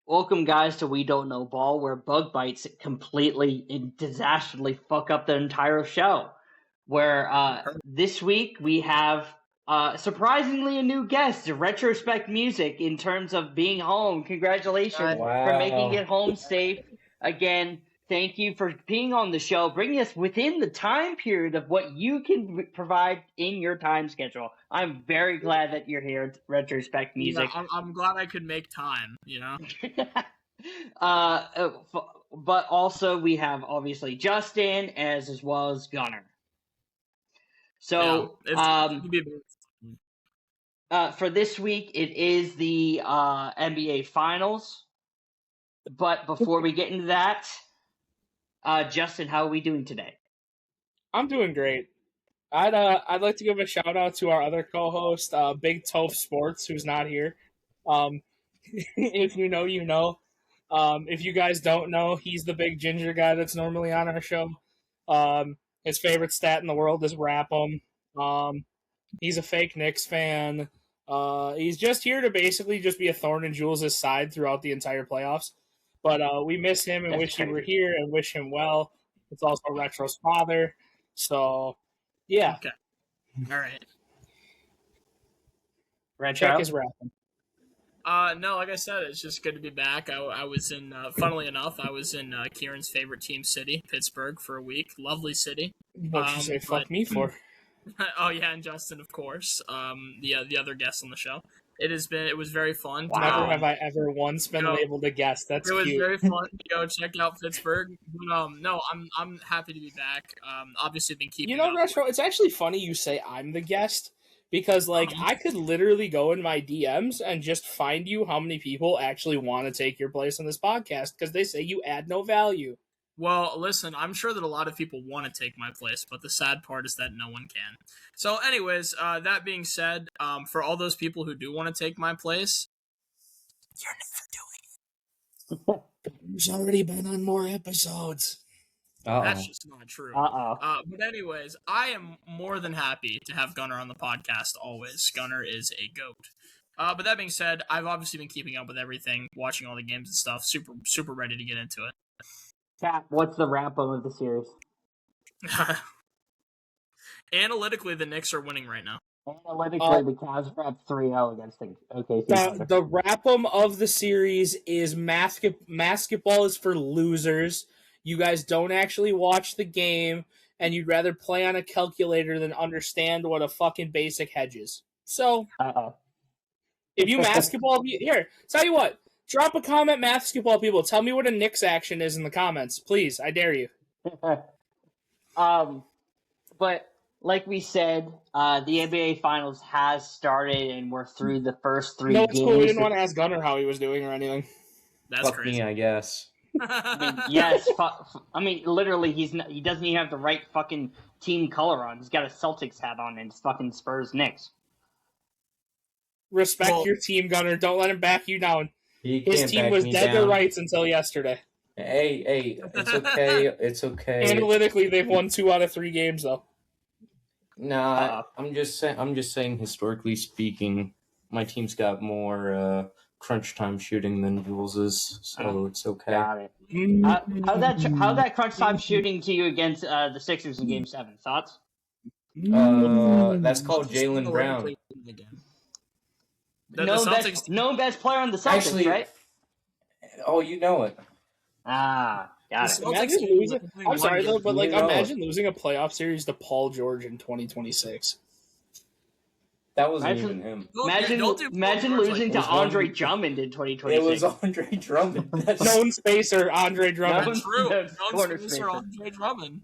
Welcome, guys, to We Don't Know Ball, where bug bites completely and disastrously fuck up the entire show. Where this week we have surprisingly a new guest, Retrospect Music, in terms of being home. Congratulations for making it home safe. Again, thank you for being on the show, bringing us within the time period of what you can provide in your time schedule. I'm very glad that you're here, Retrospect Music. Yeah, I'm glad I could make time, you know? But also we have obviously Justin as well as Gunner. So for this week it is the NBA Finals. But before we get into that, Justin, how are we doing today? I'm doing great. I'd like to give a shout out to our other co-host, Big Toph Sports, who's not here. If you know, you know. If you guys don't know, he's the big ginger guy that's normally on our show. His favorite stat in the world is Wrap 'em. He's a fake Knicks fan. He's just here to basically just be a thorn in Jules' side throughout the entire playoffs. But we miss him and That's wish crazy. he were here and wish him well. It's also Retro's father. So, yeah. Okay. All right. Retro? Check his rapping. No, like I said, it's just good to be back. I was in, funnily enough, I was in Kieran's favorite team city, Pittsburgh, for a week. Lovely city. What you say fuck me for? Oh yeah, and Justin, of course. The other guests on the show. It was very fun. Wow. Never have I ever once been able to guess. That's It was cute. very fun to go check out Pittsburgh. But, no, I'm happy to be back. Obviously been keeping. You know, Retro, it's actually funny you say I'm the guest because, like, I could literally go in my DMs and just find you how many people actually want to take your place on this podcast because they say you add no value. Well, listen, I'm sure that a lot of people want to take my place, but the sad part is that no one can. So anyways, that being said, for all those people who do want to take my place, you're never doing it. There's already been on more episodes. That's just not true. Uh-oh. But anyways, I am more than happy to have Gunner on the podcast always. Gunner is a goat. But that being said, I've obviously been keeping up with everything, watching all the games and stuff, super ready to get into it. Cat, what's the wrap-up of the series? Analytically, the Knicks are winning right now. Analytically, the Cavs are up 3-0 against the OKC. The wrap-up of the series is basketball is for losers. You guys don't actually watch the game, and you'd rather play on a calculator than understand what a fucking basic hedge is. So, if you basketball... Here, tell you what. Drop a comment, basketball people. Tell me what a Knicks action is in the comments. Please, I dare you. But like we said, the NBA Finals has started, and we're through the first three games. No, it's cool. We didn't want to ask Gunner how he was doing or anything. That's Fuck crazy. me, I guess. Yes. Literally, he doesn't even have the right fucking team color on. He's got a Celtics hat on, and it's fucking Spurs Knicks. Respect your team, Gunner. Don't let him back you down. His team was dead to rights until yesterday. Hey, it's okay. It's okay. Analytically, they've won 2 out of 3 games, though. Nah, I'm just saying. Historically speaking, my team's got more crunch time shooting than Jules's, so it's okay. Got it. How that crunch time shooting to you against the Sixers in Game 7? Thoughts? That's called Jaylen Brown. No best player on the Celtics, Actually, right? Oh, you know it. Got it. Imagine losing. I'm sorry though, but like, You know imagine losing a playoff series to Paul George in 2026. That wasn't even him. Imagine losing to Andre Drummond in 2026. It was Andre Drummond. Known spacer Andre Drummond. True. Corner Spacer Andre Drummond.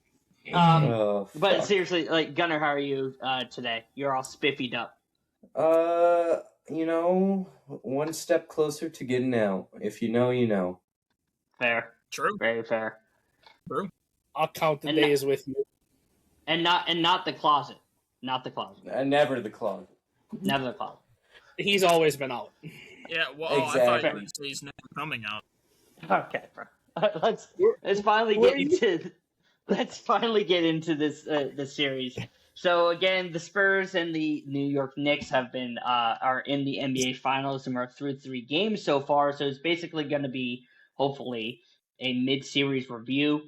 But seriously, like Gunner, how are you today? You're all spiffied up. You know, one step closer to getting out. If you know, you know. Fair. True. Very fair. True. I'll count the days with you. And not the closet. Not the closet. Never the closet. Never the closet. He's always been out. Yeah, well, Exactly. I thought you were going to say he's never coming out. Okay, bro. Let's finally get into this this series. So again, the Spurs and the New York Knicks have been are in the NBA Finals and we're through 3 games so far. So it's basically going to be hopefully a mid-series review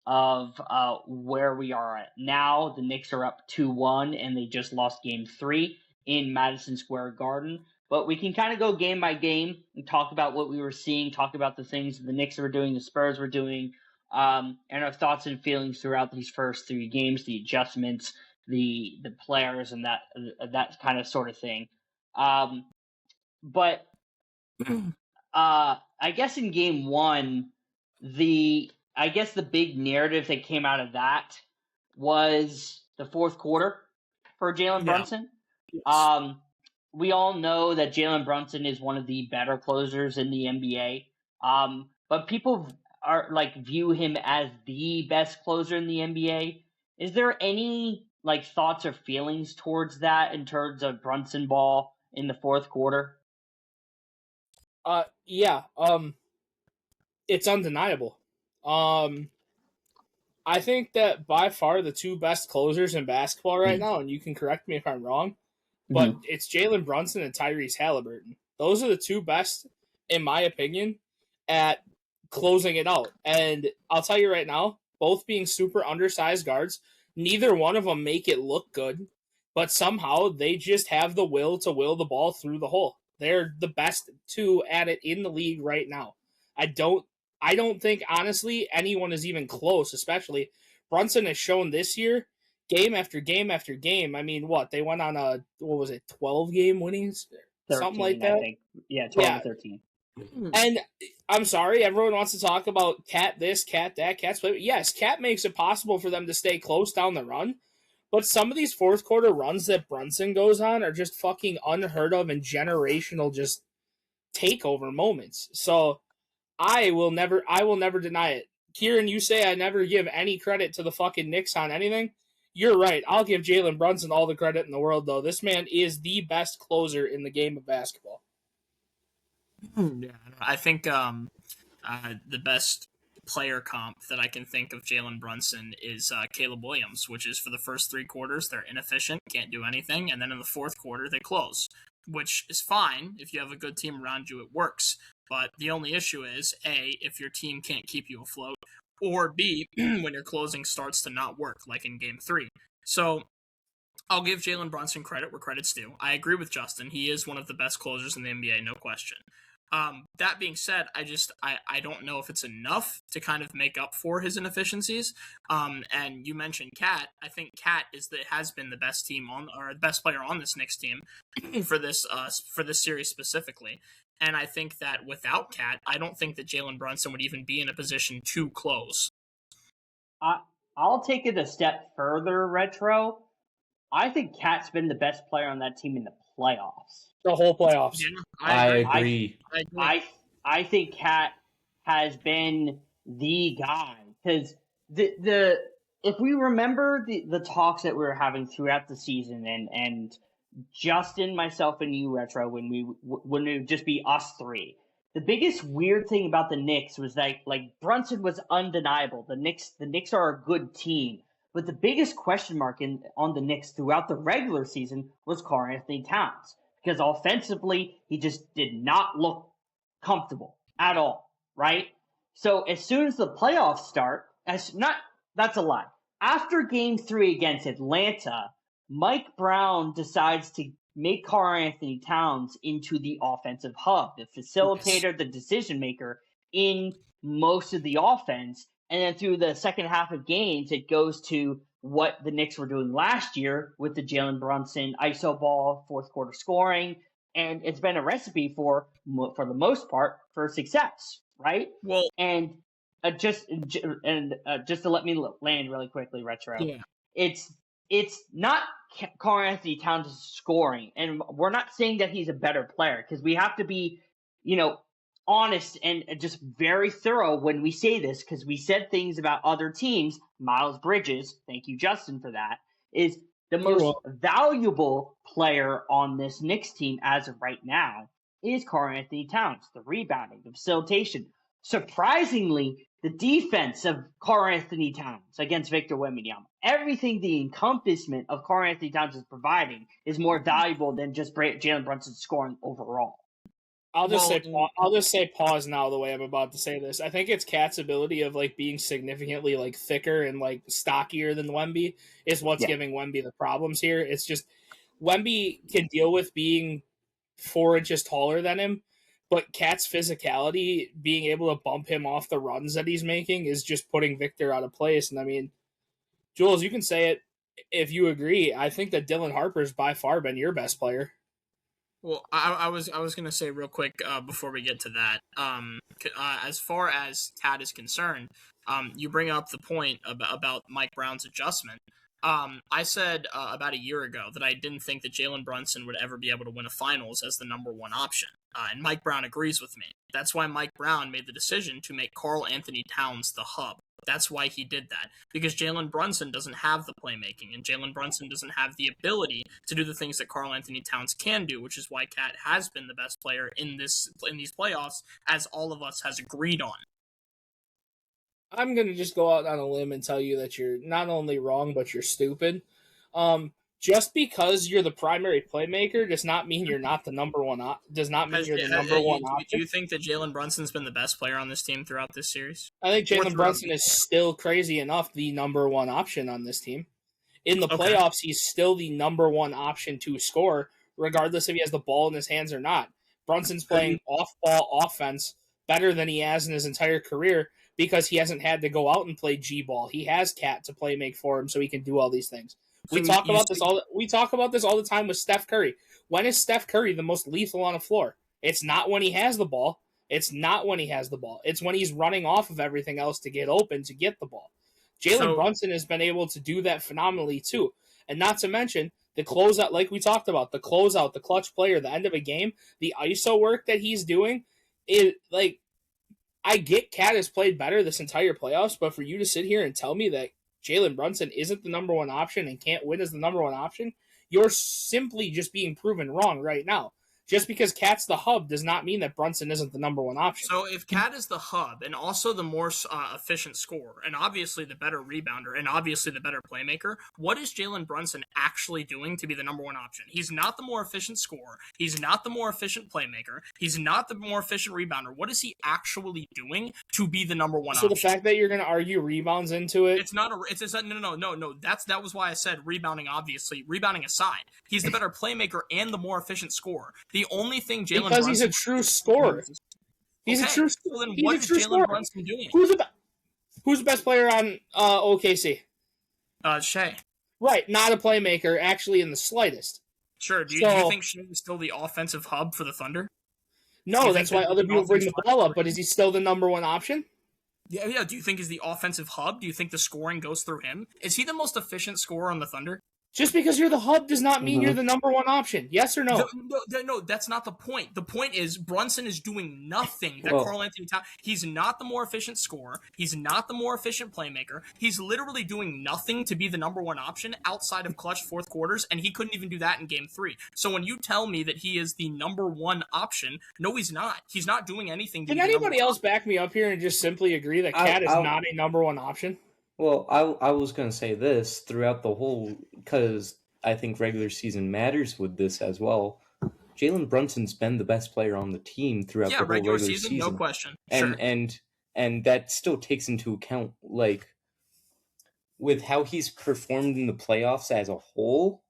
of where we are at now. The Knicks are up 2-1 and they just lost Game 3 in Madison Square Garden. But we can kind of go game by game and talk about what we were seeing, talk about the things the Knicks were doing, the Spurs were doing, and our thoughts and feelings throughout these first 3 games, the adjustments, the players, and that kind of sort of thing. But I guess in Game 1, the big narrative that came out of that was the fourth quarter for Jalen Brunson. Yes. We all know that Jalen Brunson is one of the better closers in the NBA. But people view him as the best closer in the NBA. Is there any thoughts or feelings towards that in terms of Brunson ball in the fourth quarter? Yeah. It's undeniable. I think that by far the 2 best closers in basketball right now, and you can correct me if I'm wrong, but it's Jalen Brunson and Tyrese Halliburton. Those are the 2 best, in my opinion, at closing it out. And I'll tell you right now, both being super undersized guards, neither one of them make it look good, but somehow they just have the will to will the ball through the hole. They're the best 2 at it in the league right now. I don't think, honestly, anyone is even close, especially Brunson has shown this year, game after game after game. I mean, they went on a, 12-game winnings? 13, something like that? I think. Yeah, 12 or 13. And I'm sorry, everyone wants to talk about Cat this, Cat that, Cat's play. Yes, Cat makes it possible for them to stay close down the run, but some of these fourth quarter runs that Brunson goes on are just fucking unheard of and generational just takeover moments. So I will never deny it. Kieran, you say I never give any credit to the fucking Knicks on anything. You're right. I'll give Jalen Brunson all the credit in the world, though. This man is the best closer in the game of basketball. Yeah, I think the best player comp that I can think of Jalen Brunson is Caleb Williams, which is for the first 3 quarters, they're inefficient, can't do anything, and then in the fourth quarter, they close, which is fine. If you have a good team around you, it works. But the only issue is, A, if your team can't keep you afloat, or B, when your closing starts to not work, like in Game 3. So I'll give Jalen Brunson credit where credit's due. I agree with Justin. He is one of the best closers in the NBA, no question. That being said, I don't know if it's enough to kind of make up for his inefficiencies. And you mentioned Cat. I think Cat has been the best team or the best player on this Knicks team for this series specifically. And I think that without Cat, I don't think that Jalen Brunson would even be in a position to close. I'll take it a step further, Retro. I think Cat's been the best player on that team in the playoffs. The whole playoffs. Yeah, I agree. I think Cat has been the guy because the if we remember the talks that we were having throughout the season and Justin, myself, and you, Retro, when we would just be us 3. The biggest weird thing about the Knicks was like Brunson was undeniable. The Knicks are a good team. But the biggest question mark on the Knicks throughout the regular season was Karl-Anthony Towns. Because offensively, he just did not look comfortable at all, right? So as soon as the playoffs start, that's a lie. After Game 3 against Atlanta, Mike Brown decides to make Karl-Anthony Towns into the offensive hub, the facilitator, the decision maker in most of the offense. And then through the second half of games, it goes to what the Knicks were doing last year with the Jalen Brunson iso ball, fourth quarter scoring, and it's been a recipe for the most part for success, right? Well, and just to let me land really quickly, Retro. Yeah. It's not Karl-Anthony Towns' scoring, and we're not saying that he's a better player because we have to be, honest and just very thorough when we say this, because we said things about other teams. Miles Bridges, thank you, Justin, for that, is the most valuable player on this Knicks team as of right now is Karl-Anthony Towns. The rebounding, the facilitation, surprisingly, the defense of Karl Anthony Towns against Victor Wembanyama, everything the encompassment of Karl Anthony Towns is providing is more valuable than just Jalen Brunson's scoring overall. I'll just say pause now the way I'm about to say this. I think it's Cat's ability of like being significantly like thicker and like stockier than Wemby is what's giving Wemby the problems here. It's just Wemby can deal with being 4 inches taller than him, but Cat's physicality, being able to bump him off the runs that he's making, is just putting Victor out of place. And I mean, Jules, you can say it if you agree. I think that Dylan Harper's by far been your best player. Well, I was gonna say real quick before we get to that. As far as Cat is concerned, you bring up the point about Mike Brown's adjustment. I said about a year ago that I didn't think that Jalen Brunson would ever be able to win a finals as the number 1 option. And Mike Brown agrees with me. That's why Mike Brown made the decision to make Karl Anthony Towns the hub. That's why he did that. Because Jalen Brunson doesn't have the playmaking, and Jalen Brunson doesn't have the ability to do the things that Karl Anthony Towns can do, which is why Cat has been the best player in these playoffs, as all of us has agreed on. I'm going to just go out on a limb and tell you that you're not only wrong, but you're stupid. Just because you're the primary playmaker does not mean you're not the number one. Does not mean you're the number one option. Do you think that Jalen Brunson's been the best player on this team throughout this series? I think Jalen Brunson is still crazy enough the number 1 option on this team. In the playoffs, he's still the number 1 option to score, regardless if he has the ball in his hands or not. Brunson's playing off-ball offense better than he has in his entire career because he hasn't had to go out and play G-ball. He has Cat to play make for him, so he can do all these things. We talk about this all the time with Steph Curry. When is Steph Curry the most lethal on the floor? It's not when he has the ball. It's when he's running off of everything else to get open to get the ball. Jalen Brunson has been able to do that phenomenally too. And not to mention the closeout, like we talked about, the closeout, the clutch player, the end of a game, the ISO work that he's doing, is like, I get Cat has played better this entire playoffs, but for you to sit here and tell me that Jalen Brunson isn't the number 1 option and can't win as the number 1 option, you're simply just being proven wrong right now. Just because Cat's the hub does not mean that Brunson isn't the number 1 option. So if Cat is the hub and also the more efficient scorer and obviously the better rebounder and obviously the better playmaker, what is Jalen Brunson actually doing to be the number 1 option? He's not the more efficient scorer. He's not the more efficient playmaker. He's not the more efficient rebounder. What is he actually doing to be the number 1 option? So the fact that you're going to argue rebounds into it? It's not no. That was why I said rebounding, obviously. Rebounding aside, he's the better playmaker and the more efficient scorer. The only thing Jalen Brunson... Because he's a true scorer. He's a true scorer. Well, then what is Jalen Brunson doing? Who's the best player on OKC? Shea. Right, not a playmaker, actually, in the slightest. Sure. Do you think Shea is still the offensive hub for the Thunder? No, that's why other people bring the ball up, but is he still the number 1 option? Yeah. Do you think he's the offensive hub? Do you think the scoring goes through him? Is he the most efficient scorer on the Thunder? Just because you're the hub does not mean you're the number 1 option. Yes or no? No, that's not the point. The point is Brunson is doing nothing that Karl Anthony Towns... He's not the more efficient scorer. He's not the more efficient playmaker. He's literally doing nothing to be the number 1 option outside of clutch fourth quarters, and he couldn't even do that in Game 3. So when you tell me that he is the number 1 option, no, he's not. He's not doing anything to Can anybody else back me up here and just simply agree that Cat is not a number 1 option? Well, I was going to say this throughout the whole, because I think regular season matters with this as well. Jalen Brunson's been the best player on the team throughout the whole regular season. No question. And that still takes into account, like, with how he's performed in the playoffs as a whole,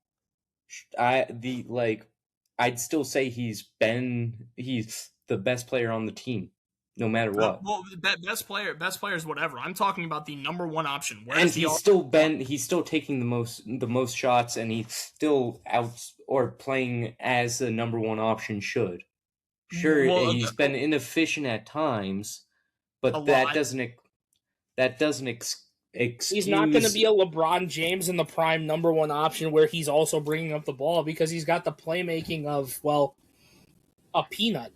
I'd still say he's the best player on the team. No matter what. Best player is whatever. I'm talking about the number 1 option. And he's still taking the most shots, and he's still out or playing as the number 1 option should. Sure, he's been inefficient at times, but that doesn't excuse. He's not going to be a LeBron James in the prime number 1 option where he's also bringing up the ball because he's got the playmaking of a peanut.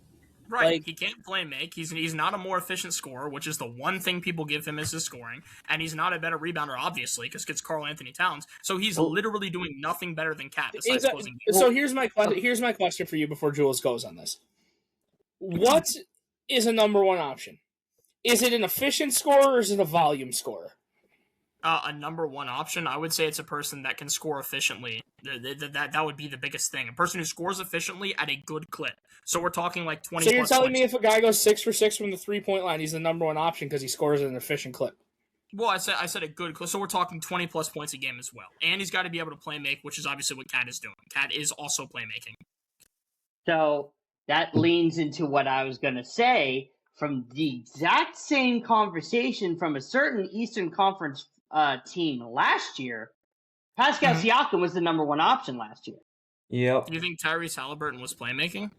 Right, he can't play make. He's not a more efficient scorer, which is the one thing people give him as his scoring, and he's not a better rebounder, obviously, because it's Karl Anthony Towns. So he's literally doing nothing better than Cat besides closing games. So here's my question for you before Jules goes on this. What is a number 1 option? Is it an efficient scorer or is it a volume scorer? A number one option, I would say it's a person that can score efficiently. That would be the biggest thing. A person who scores efficiently at a good clip. So we're talking like 20 So you're plus telling points. me if a guy goes 6 for 6 from the 3-point line, he's the number one option because he scores at an efficient clip? Well, I said a good clip. So we're talking 20 plus points a game as well. And he's got to be able to play make, which is obviously what Cat is doing. Cat is also playmaking. So that leans into what I was going to say from the exact same conversation from a certain Eastern Conference team last year. Pascal Siakam was the number one option last year. Yep. Do you think Tyrese Halliburton was playmaking?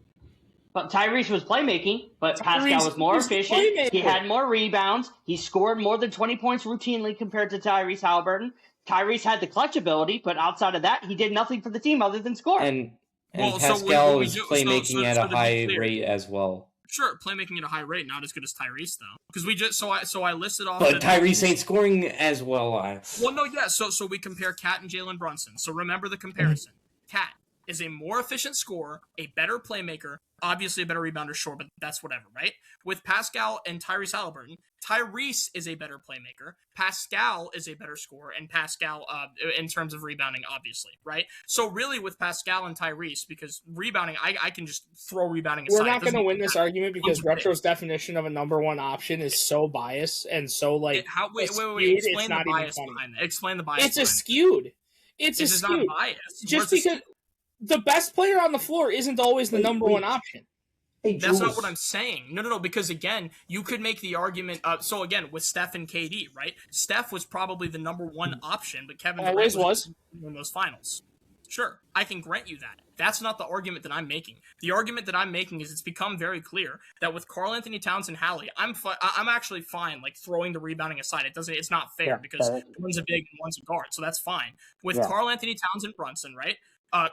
But Tyrese was playmaking, but Pascal was more efficient. He had more rebounds. He scored more than 20 points routinely compared to Tyrese Halliburton. Tyrese had the clutch ability, but outside of that, he did nothing for the team other than score. And Pascal was playmaking at a high rate as well. Sure, playmaking at a high rate, not as good as Tyrese though. Because we just so I listed off. But Tyrese ain't scoring as well. Well, no, yeah. So we compare Cat and Jalen Brunson. So remember the comparison. Cat is a more efficient scorer, a better playmaker, obviously a better rebounder, sure, but that's whatever, right? With Pascal and Tyrese Halliburton, Tyrese is a better playmaker, Pascal is a better scorer, and Pascal, in terms of rebounding, obviously, right? So really with Pascal and Tyrese, because rebounding, I can just throw rebounding aside. We're not going to win this argument because Retro's definition of a number one option is so biased and so like wait. Explain the bias behind that. Explain the bias. It's skewed. It's skewed. Not biased. Just because the best player on the floor isn't always the number one option. Hey, that's not what I'm saying. No, because again, you could make the argument. So again, with Steph and KD, right? Steph was probably the number one option, but Kevin Durant was in those finals. Sure, I can grant you that. That's not the argument that I'm making. The argument that I'm making is it's become very clear that with Karl-Anthony Towns and Hallie, I'm actually fine, like throwing the rebounding aside. It's not fair because one's a big and one's a guard, so that's fine. With Karl-Anthony Towns and Brunson, right?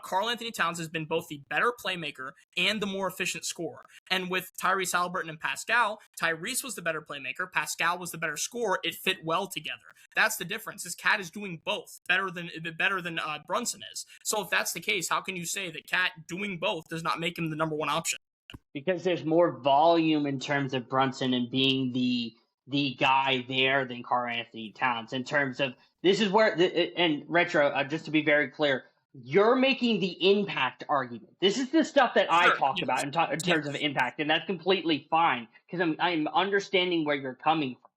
Karl-Anthony Towns has been both the better playmaker and the more efficient scorer. And with Tyrese Halliburton and Pascal, Tyrese was the better playmaker, Pascal was the better scorer. It fit well together. That's the difference. Is Cat is doing both better than Brunson is. So if that's the case, how can you say that Cat doing both does not make him the number one option? Because there's more volume in terms of Brunson and being the guy there than Karl-Anthony Towns. In terms of this is where and Retro, just to be very clear. You're making the impact argument. This is the stuff that I talk about in terms of impact, and that's completely fine because I'm understanding where you're coming from.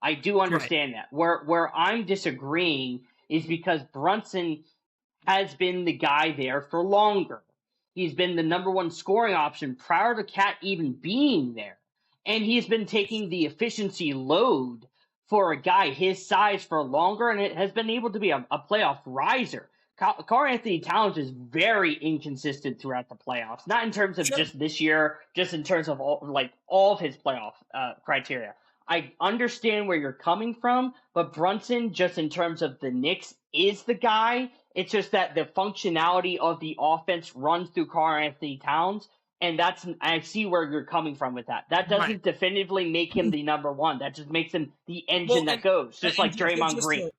I do understand that. Where I'm disagreeing is because Brunson has been the guy there for longer. He's been the number one scoring option prior to Cat even being there, and he's been taking the efficiency load for a guy his size for longer, and it has been able to be a playoff riser. Karl-Anthony Towns is very inconsistent throughout the playoffs, not in terms of just this year, just in terms of all of his playoff criteria. I understand where you're coming from, but Brunson, just in terms of the Knicks, is the guy. It's just that the functionality of the offense runs through Karl-Anthony Towns, and I see where you're coming from with that. That doesn't definitively make him the number one. That just makes him the engine that goes, just like Draymond Green.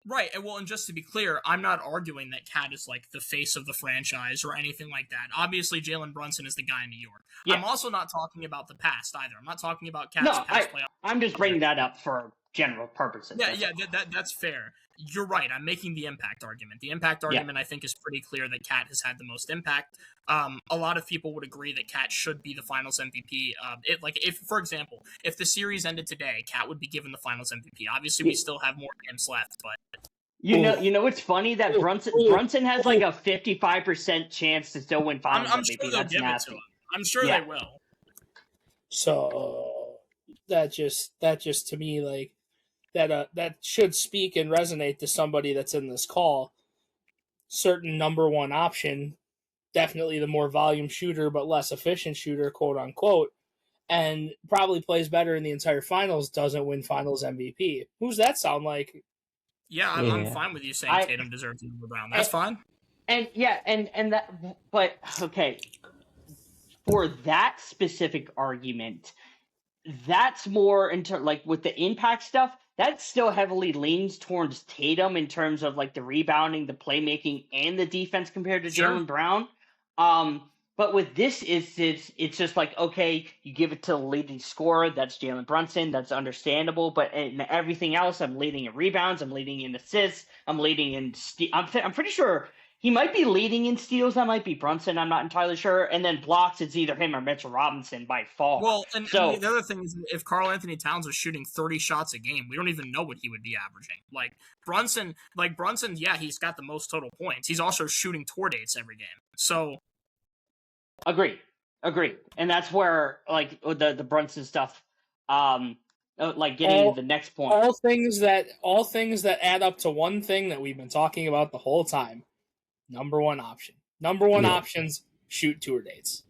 Right, and just to be clear, I'm not arguing that Cat is like the face of the franchise or anything like that. Obviously, Jalen Brunson is the guy in New York. Yeah. I'm also not talking about the past either. I'm not talking about Cat's past playoff. I'm just bringing that up for general purposes. That's fair. You're right. I'm making the impact argument. The impact argument, I think, is pretty clear that Cat has had the most impact. A lot of people would agree that Cat should be the Finals MVP. For example, if the series ended today, Cat would be given the Finals MVP. Obviously, we still have more games left, but you know, it's funny that Brunson has like a 55% chance to still win Finals MVP. Sure they'll give it to him. I'm sure they will. So that just to me like. That should speak and resonate to somebody that's in this call. Certain number one option, definitely the more volume shooter but less efficient shooter, quote unquote, and probably plays better in the entire finals, doesn't win Finals MVP. Who's that sound like? Yeah, I'm fine with you saying Tatum deserves the number Brown. That's fine. And that, but okay, for that specific argument, that's more into like with the impact stuff. That still heavily leans towards Tatum in terms of like the rebounding, the playmaking, and the defense compared to Jaylen Brown. But with this instance, it's just like, okay, you give it to the leading scorer. That's Jalen Brunson. That's understandable. But in everything else, I'm leading in rebounds. I'm leading in assists. I'm leading in I'm pretty sure he might be leading in steals. That might be Brunson. I'm not entirely sure. And then blocks, it's either him or Mitchell Robinson by far. Well, and the other thing is, if Karl Anthony Towns was shooting 30 shots a game, we don't even know what he would be averaging. Like Brunson, yeah, he's got the most total points. He's also shooting tour dates every game. So, Agreed. And that's where like the Brunson stuff, like getting to the next point. All things that add up to one thing that we've been talking about the whole time. Number one option. Number one options shoot tour dates.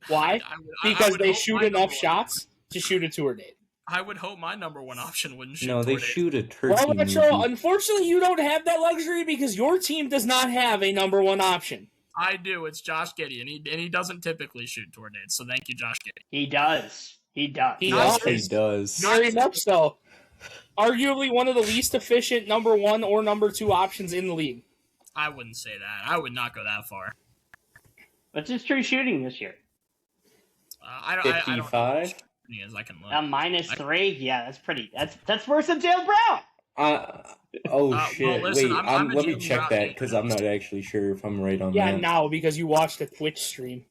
Why? Because they shoot enough shots to shoot a tour date. I would hope my number one option wouldn't shoot. No, they shoot a turkey. Well, Metro, unfortunately, you don't have that luxury because your team does not have a number one option. I do. It's Josh Giddey, and he doesn't typically shoot tour dates. So thank you, Josh Giddey. He does. He does. Very much so. Arguably one of the least efficient number one or number two options in the league. I wouldn't say that. I would not go that far. What's his true shooting this year? 55? I can look. -3? Yeah, that's pretty. That's worse than Jalen Brown. Shit! Well, listen, Wait, let me check that because I'm not actually sure if I'm right on that. Yeah, now because you watched the Twitch stream.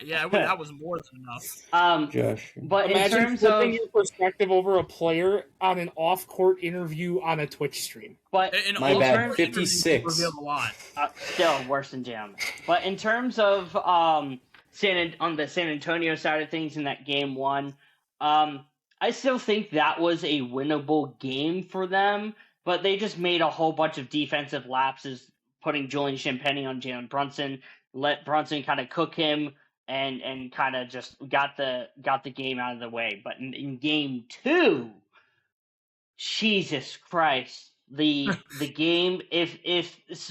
That was more than enough. Josh, but imagine in terms flipping of your perspective over a player on an off-court interview on a Twitch stream. But my bad, 56. A lot. Still worse than Jalen. But in terms of on the San Antonio side of things in that game one, I still think that was a winnable game for them. But they just made a whole bunch of defensive lapses, putting Julian Champagnie on Jalen Brunson, let Brunson kind of cook him, and kind of just got the game out of the way. But in game two, Jesus Christ, the game, if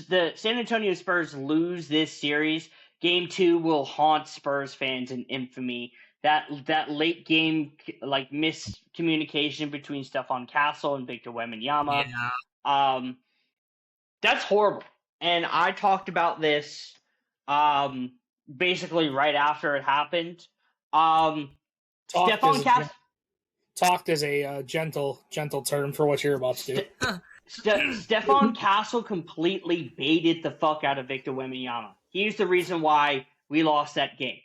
the San Antonio Spurs lose this series, game two will haunt Spurs fans in infamy. That late game, like, miscommunication between Stephon Castle and Victor Wembanyama, that's horrible. And I talked about this basically right after it happened. Stephon Castle talked is a gentle term for what you're about to do. Stephon Castle completely baited the fuck out of Victor Wembanyama. He's the reason why we lost that game.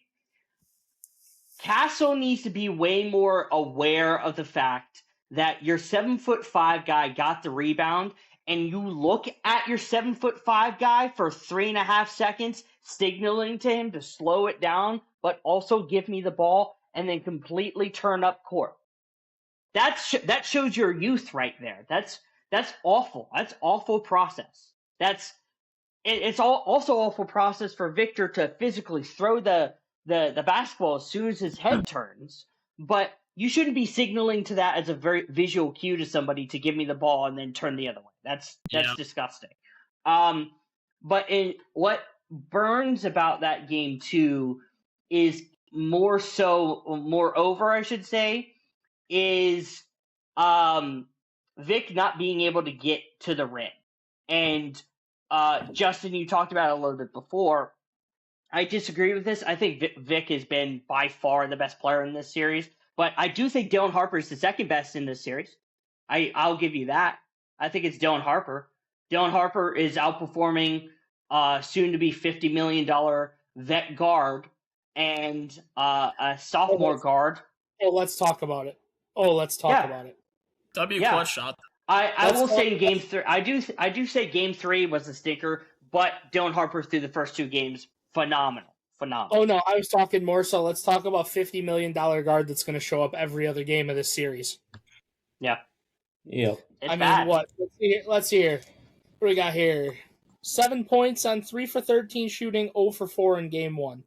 Castle needs to be way more aware of the fact that your 7'5" guy got the rebound, and you look at your 7'5" guy for 3.5 seconds, signaling to him to slow it down, but also give me the ball, and then completely turn up court. That shows your youth right there. That's awful. That's awful process. It's also awful process for Victor to physically throw the basketball as soon as his head turns, but you shouldn't be signaling to that as a very visual cue to somebody to give me the ball and then turn the other way. That's disgusting. But what burns about that game too is moreover, I should say, is Vic not being able to get to the rim. And Justin, you talked about it a little bit before. I disagree with this. I think Vic has been by far the best player in this series, but I do think Dylan Harper is the second best in this series. I'll give you that. I think it's Dylan Harper. Dylan Harper is outperforming soon-to-be $50 million vet guard and a sophomore guard. Let's talk about it. About it. Clutch shot. I will say in game three. I do say game three was a stinker, but Dylan Harper through the first two games, phenomenal. Oh no, I was talking more so. Let's talk about $50 million guard that's going to show up every other game of this series. Yeah. Yep. Bad. What? Let's see here. What do we got here? 7 points on 3 for 13 shooting, 0 for 4 in game 1.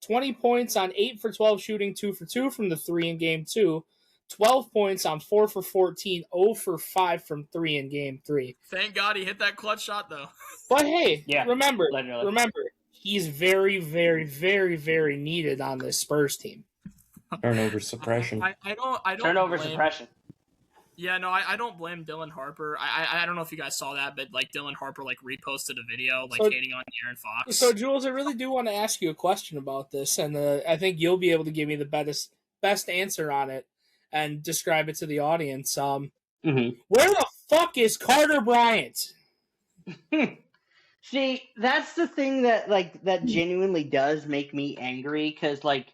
20 points on 8 for 12 shooting, 2 for 2 from the 3 in game 2. 12 points on 4 for 14, 0 for 5 from 3 in game 3. Thank God he hit that clutch shot, though. But hey, remember, literally. He's very, very, very, very needed on this Spurs team. Turnover suppression. I don't Turnover suppression. Yeah, no, I don't blame Dylan Harper. I don't know if you guys saw that, but like Dylan Harper like reposted a video like hating on Aaron Fox. So Jules, I really do want to ask you a question about this, and I think you'll be able to give me the best answer on it and describe it to the audience. Mm-hmm. Where the fuck is Carter Bryant? See, that's the thing that genuinely does make me angry, because like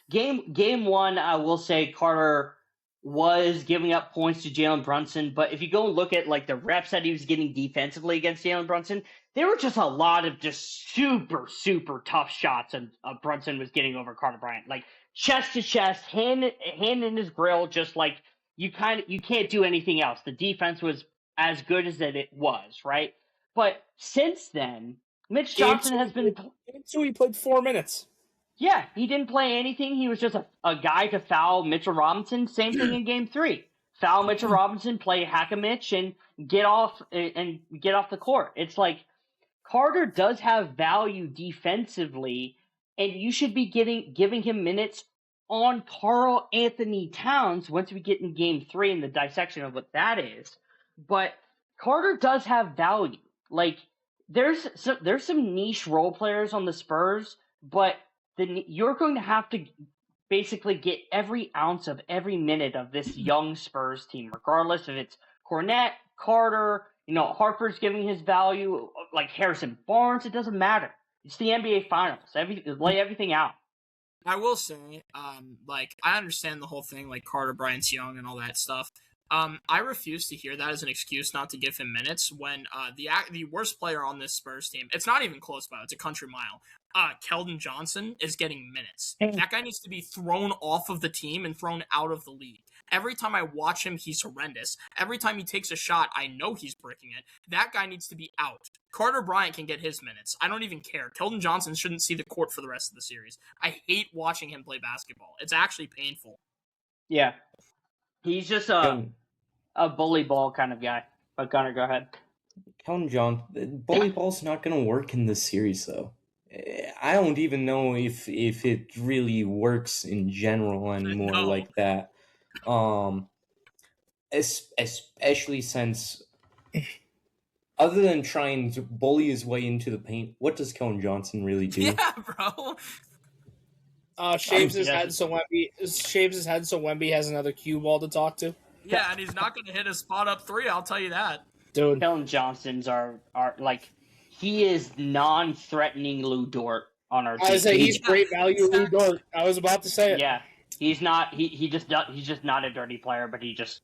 game one, I will say Carter was giving up points to Jalen Brunson, but if you go and look at like the reps that he was getting defensively against Jalen Brunson, there were just a lot of just super tough shots, and Brunson was getting over Carter Bryant, like chest to chest, hand in his grill, just like you can't do anything else. The defense was as good as it was, right? But since then, Mitch Johnson has been. So he played 4 minutes. Yeah, he didn't play anything. He was just a guy to foul Mitchell Robinson. Same thing in Game 3. Foul Mitchell Robinson, play Hack-a-Mitch, and get off the court. It's like Carter does have value defensively, and you should be giving him minutes on Karl Anthony Towns once we get in Game 3 and the dissection of what that is. But Carter does have value. Like there's some niche role players on the Spurs, but you're going to have to basically get every ounce of every minute of this young Spurs team, regardless if it's Cornette, Carter, Harper's giving his value, like Harrison Barnes. It doesn't matter. It's the NBA Finals. Lay everything out. I will say, like, I understand the whole thing, like Carter Bryant's young and all that stuff. I refuse to hear that as an excuse not to give him minutes when the worst player on this Spurs team, it's not even close by, it's a country mile. Keldon Johnson is getting minutes. That guy needs to be thrown off of the team and thrown out of the league. Every time I watch him, he's horrendous. Every time he takes a shot, I know he's breaking it. That guy needs to be out. Carter Bryant can get his minutes. I don't even care. Keldon Johnson shouldn't see the court for the rest of the series. I hate watching him play basketball. It's actually painful. Yeah. He's just a bully ball kind of guy. But Connor, go ahead. Keldon Johnson, bully ball's not going to work in this series, though. I don't even know if it really works in general anymore like that. Especially since, other than trying to bully his way into the paint, what does Keldon Johnson really do? Yeah, bro. Shaves his head so Wemby has another cue ball to talk to. Yeah, and he's not going to hit a spot up three, I'll tell you that. Dude. Keldon Johnson's are like, he is non-threatening Lou Dort on our team. I say he's great value, Lou Dort. I was about to say it. Yeah, he's not. He's just not a dirty player, but he just.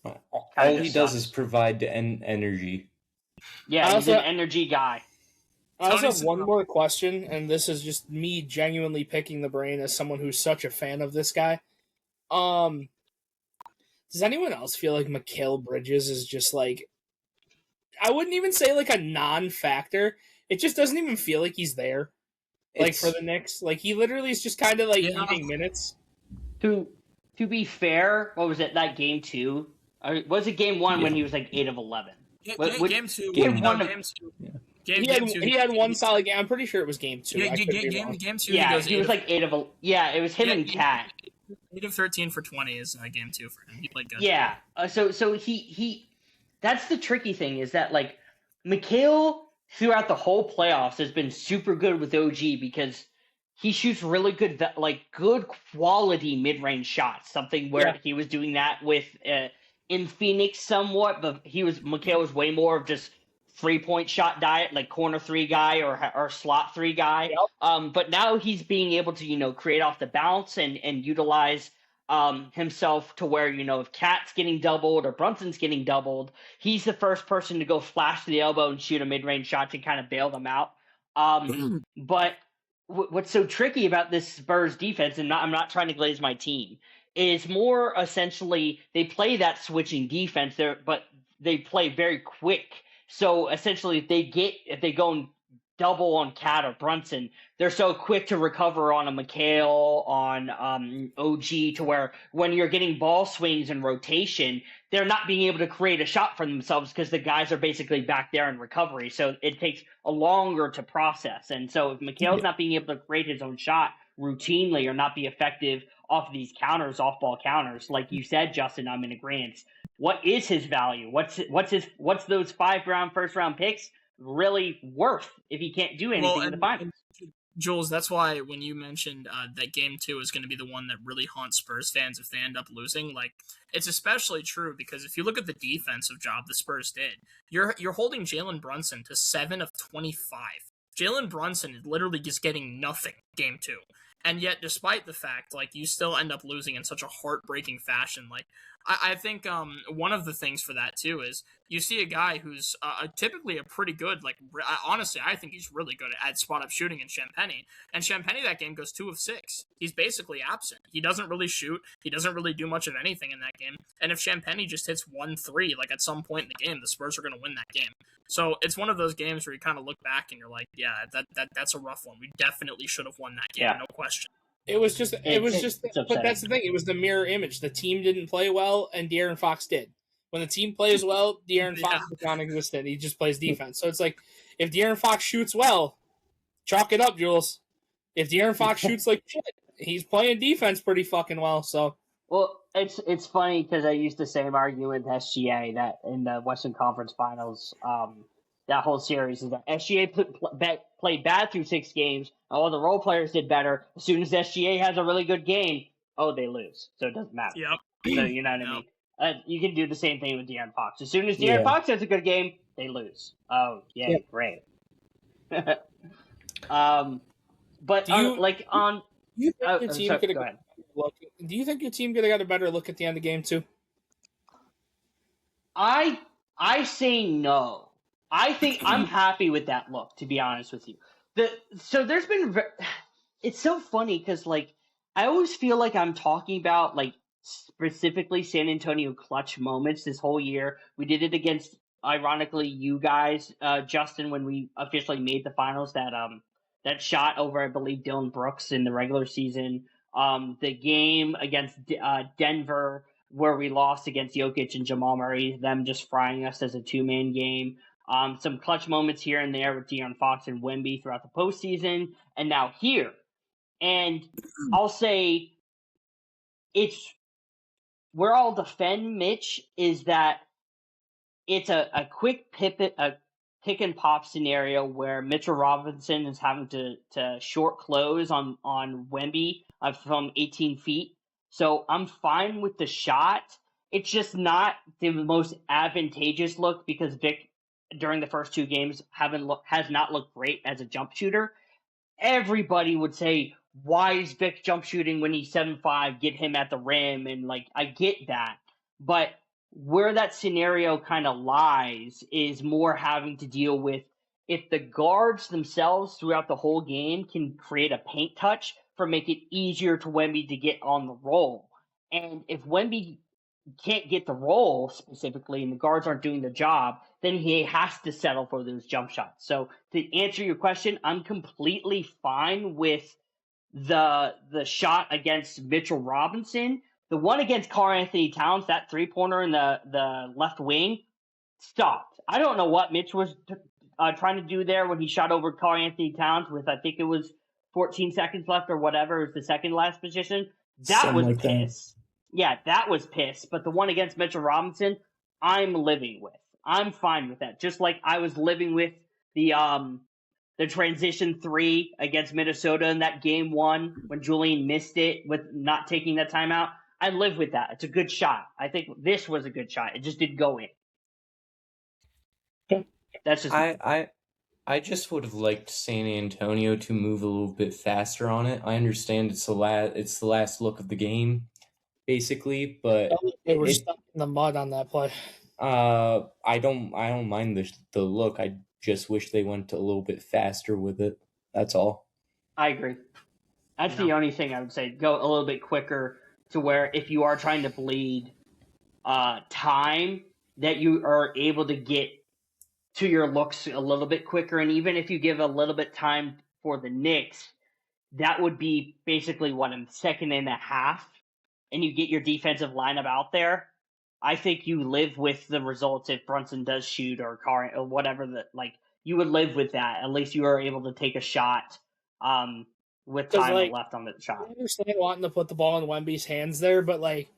All he does is provide energy. Yeah, he's an energy guy. I also have one more question, and this is just me genuinely picking the brain as someone who's such a fan of this guy. Does anyone else feel like Mikal Bridges is just like, I wouldn't even say like a non-factor. It just doesn't even feel like he's there. Like for the Knicks, like he literally is just kind of like eating minutes. To be fair, what was it? That game 2? Was it game 1 when he was like 8 of 11? Game 2. Game 1 Game 2. He had one solid game. I'm pretty sure it was game 2. Game 2. Yeah, he was like 8 of 11. Yeah, it was him and Cat. 8 of 13 for 20 is game 2 for him. He played good. Yeah. So he. That's the tricky thing, is that like Mikal throughout the whole playoffs has been super good with OG because he shoots really good, like good quality mid-range shots. Something where he was doing that with in Phoenix somewhat, but Mikal was way more of just 3-point shot diet, like corner 3 guy or slot 3 guy. Yep. But now he's being able to create off the bounce and utilize himself to where, if Cat's getting doubled or Brunson's getting doubled, he's the first person to go flash to the elbow and shoot a mid-range shot to kind of bail them out. But what's so tricky about this Spurs defense, and I'm not trying to glaze my team, is more essentially they play that switching defense there, but they play very quick. So essentially if they go and double on Cat or Brunson, they're so quick to recover on a Mikal, on OG, to where when you're getting ball swings and rotation, they're not being able to create a shot for themselves because the guys are basically back there in recovery. So it takes a longer to process. And so if Mikal's not being able to create his own shot routinely or not be effective off of these counters, off-ball counters. Like you said, Justin, I'm in agreement. What is his value? What's those 5-round, first-round picks really worth if he can't do anything in the finals? Jules, that's why when you mentioned that game 2 is going to be the one that really haunts Spurs fans if they end up losing, like, it's especially true because if you look at the defensive job the Spurs did, you're holding Jalen Brunson to 7 of 25. Jalen Brunson is literally just getting nothing game 2. And yet, despite the fact, like, you still end up losing in such a heartbreaking fashion. Like, I think one of the things for that, too, is you see a guy who's typically a pretty good, like, honestly, I think he's really good at spot-up shooting in Champagny. And Champagny that game goes 2 of 6. He's basically absent. He doesn't really shoot. He doesn't really do much of anything in that game. And if Champagny just hits 1-3, like, at some point in the game, the Spurs are going to win that game. So it's one of those games where you kind of look back and you're like, yeah, that's a rough one. We definitely should have won that game, no question. It was just, but that's the thing. It was the mirror image. The team didn't play well, and De'Aaron Fox did. When the team plays well, De'Aaron Fox is non-existent. He just plays defense. So it's like, if De'Aaron Fox shoots well, chalk it up, Jules. If De'Aaron Fox shoots like shit, he's playing defense pretty fucking well. So, well, it's funny because I used the same argument with SGA that in the Western Conference Finals, that whole series is that SGA played bad through 6 games. All the role players did better. As soon as SGA has a really good game, they lose. So it doesn't matter. Yep. So you know what I mean? You can do the same thing with De'Aaron Fox. As soon as De'Aaron Fox has a good game, they lose. Oh, yeah, great. But do you think your team could have do you think your team could have got a better look at the end of game 2? I say no. I think I'm happy with that look, to be honest with you. So there's been, it's so funny because, like, I always feel like I'm talking about, like, specifically San Antonio clutch moments this whole year. We did it against, ironically, you guys, Justin, when we officially made the finals, that shot over, I believe, Dylan Brooks in the regular season. The game against Denver where we lost against Jokic and Jamal Murray, them just frying us as a 2-man game. Some clutch moments here and there with De'Aaron Fox and Wemby throughout the postseason, and now here. And I'll say where I'll defend Mitch is that it's a quick pick and pop scenario where Mitchell Robinson is having to short close on Wemby from 18 feet. So I'm fine with the shot. It's just not the most advantageous look because Vic, during the first 2 games, has not looked great as a jump shooter. Everybody would say, why is Vic jump shooting when he's 7'5", get him at the rim, and, like, I get that. But where that scenario kind of lies is more having to deal with if the guards themselves throughout the whole game can create a paint touch for make it easier to Wemby to get on the roll. And if Wemby can't get the roll specifically and the guards aren't doing the job, then he has to settle for those jump shots. So to answer your question, I'm completely fine with the shot against Mitchell Robinson. The one against Karl-Anthony Towns, that 3-pointer in the left wing, stopped. I don't know what Mitch was trying to do there when he shot over Karl-Anthony Towns with, I think it was 14 seconds left or whatever. It was the second last position. That was piss. Yeah, that was piss. But the one against Mitchell Robinson, I'm living with. I'm fine with that. Just like I was living with the transition 3 against Minnesota in that game 1 when Julian missed it with not taking that timeout. I live with that. It's a good shot. I think this was a good shot. It just didn't go in. That's just I just would have liked San Antonio to move a little bit faster on it. I understand it's the last look of the game, basically, but they were stuck in the mud on that play. I don't mind the look. I just wish they went a little bit faster with it. That's all. I agree. That's the only thing I would say. Go a little bit quicker to where if you are trying to bleed time, that you are able to get to your looks a little bit quicker. And even if you give a little bit time for the Knicks, that would be basically a second and a half, and you get your defensive lineup out there. I think you live with the results if Brunson does shoot or whatever. You would live with that. At least you are able to take a shot with time like, left on the shot. I understand wanting to put the ball in Wemby's hands there, but like,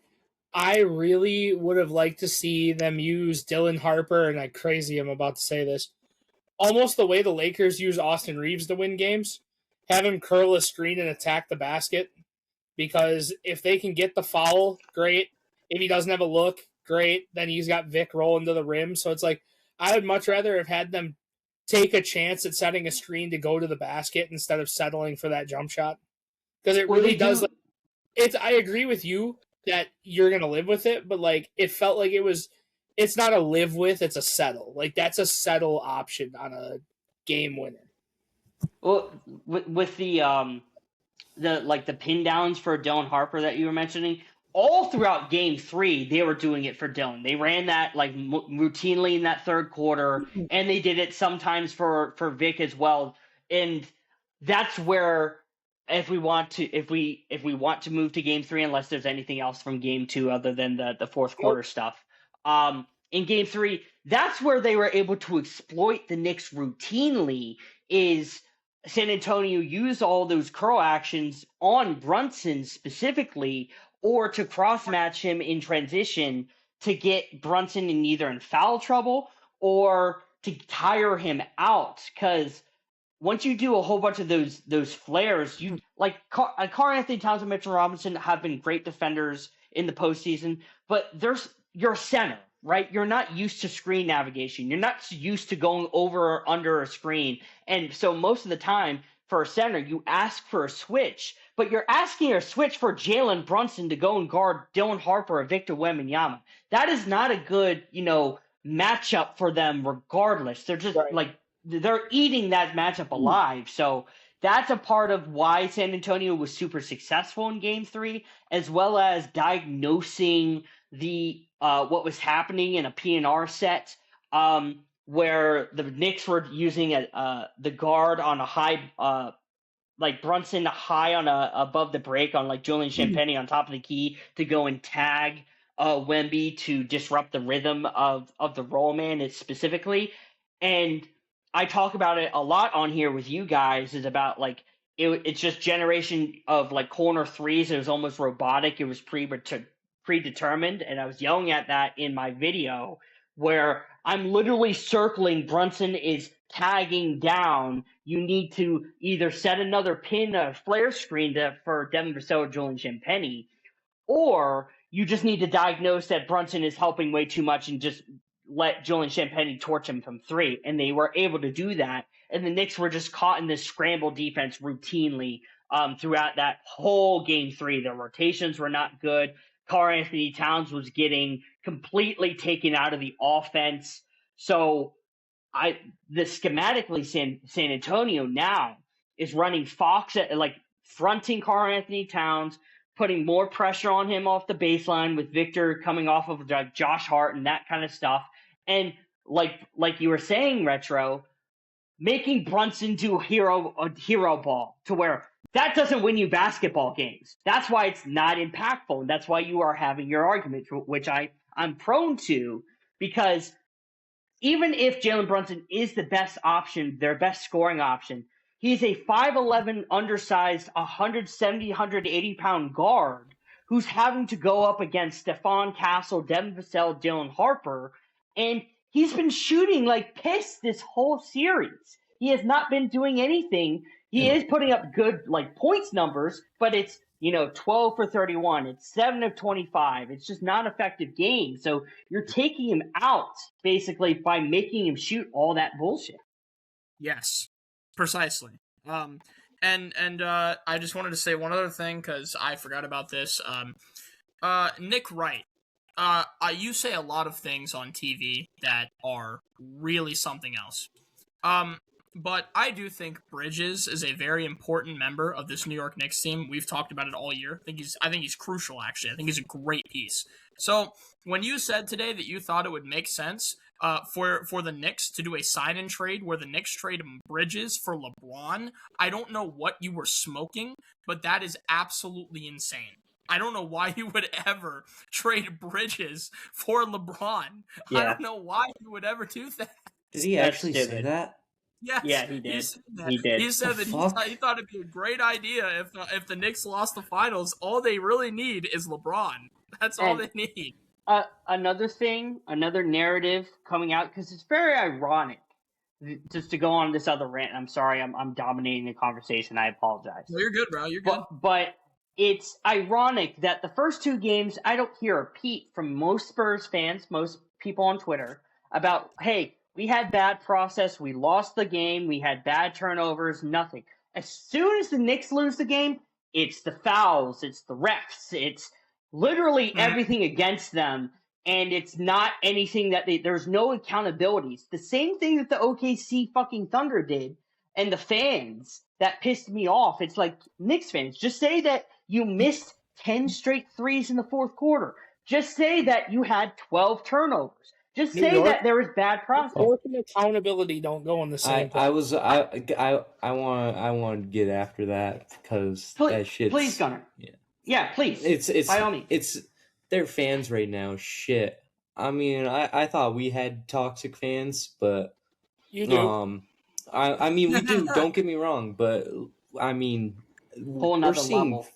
I really would have liked to see them use Dylan Harper, and I'm crazy I'm about to say this, almost the way the Lakers use Austin Reeves to win games. Have him curl a screen and attack the basket, because if they can get the foul, great. If he doesn't have a look, great. Then he's got Vic rolling to the rim. So it's like, I would much rather have had them take a chance at setting a screen to go to the basket instead of settling for that jump shot. Because it really does. Like, I agree with you that you're going to live with it, but like, it felt like it's not a live with, it's a settle. Like, that's a settle option on a game winner. Well, with the pin downs for Dylan Harper that you were mentioning, all throughout Game 3, they were doing it for Dylan. They ran that like routinely in that third quarter, and they did it sometimes for Vic as well. And that's where, if we want to move to Game 3, unless there's anything else from Game 2 other than the fourth quarter stuff, in Game 3, that's where they were able to exploit the Knicks routinely. Is San Antonio used all those curl actions on Brunson specifically, or to cross-match him in transition to get Brunson in foul trouble or to tire him out. Because once you do a whole bunch of those flares, you like Karl Anthony Towns and Mitchell Robinson have been great defenders in the postseason, but you're a center, right? You're not used to screen navigation. You're not used to going over or under a screen. And so most of the time for a center, you ask for a switch, but you're asking a switch for Jalen Brunson to go and guard Dylan Harper or Victor Wembanyama. That is not a good, matchup for them regardless. They're just they're eating that matchup alive. So that's a part of why San Antonio was super successful in Game 3, as well as diagnosing the what was happening in a PNR set, where the Knicks were using the guard on a high, like Brunson high on above the break on like Julian Champagnie on top of the key to go and tag Wemby to disrupt the rhythm of the roll man specifically. And I talk about it a lot on here with you guys, is about like it's just generation of like corner threes. It was almost robotic. It was predetermined, and I was yelling at that in my video where I'm literally circling Brunson is tagging down. You need to either set another pin, a flare screen for Devin Vassell or Julian Champagnie, or you just need to diagnose that Brunson is helping way too much and just let Julian Champagnie torch him from three. And they were able to do that. And the Knicks were just caught in this scramble defense routinely throughout that whole Game 3. Their rotations were not good. Karl Anthony Towns was getting completely taken out of the offense. So schematically, San Antonio now is running Fox at like fronting Karl Anthony Towns, putting more pressure on him off the baseline with Victor coming off of like Josh Hart and that kind of stuff. And like you were saying, Retro, making Brunson do a hero ball to where that doesn't win you basketball games. That's why it's not impactful. And that's why you are having your argument, which I'm prone to, because even if Jalen Brunson is the best option, their best scoring option, he's a 5'11", undersized, 170, 180-pound guard who's having to go up against Stephon Castle, Devin Vassell, Dylan Harper, and he's been shooting like piss this whole series. He has not been doing anything. He is putting up good like points numbers, but it's 12 for 31. It's 7 of 25. It's just not effective game. So you're taking him out basically by making him shoot all that bullshit. Yes, precisely. And I just wanted to say one other thing because I forgot about this. Nick Wright. You say a lot of things on TV that are really something else. But I do think Bridges is a very important member of this New York Knicks team. We've talked about it all year. I think he's crucial, actually. I think he's a great piece. So when you said today that you thought it would make sense for the Knicks to do a sign-in trade where the Knicks trade Bridges for LeBron, I don't know what you were smoking, but that is absolutely insane. I don't know why you would ever trade Bridges for LeBron. Yeah. I don't know why you would ever do that. Did he actually say that? Yes, Yeah, he did. said that. He did. He said that he thought it'd be a great idea if the Knicks lost the finals. All they really need is LeBron. That's all they need. Another thing, another narrative coming out, because it's very ironic. Just to go on this other rant, I'm sorry, I'm dominating the conversation. I apologize. No, you're good, bro. You're good. But it's ironic that the first two games, I don't hear a peep from most Spurs fans, most people on Twitter, about, hey, we had bad process, we lost the game, we had bad turnovers, nothing. As soon as the Knicks lose the game, it's the fouls, it's the refs, it's literally everything against them, and it's not anything that there's no accountability. It's the same thing that the OKC fucking Thunder did, and the fans that pissed me off. It's like, Knicks fans, just say that you missed 10 straight threes in the fourth quarter. Just say that you had 12 turnovers. Just say that there was bad process. Work and accountability don't go in the same place. I want to get after that because that shit's... Please, Gunnar. Yeah, please. It's by all means. It's they're fans right now. Shit. I mean, I thought we had toxic fans, but you do. I mean, we do. Don't get me wrong, but I mean, we're seeing level.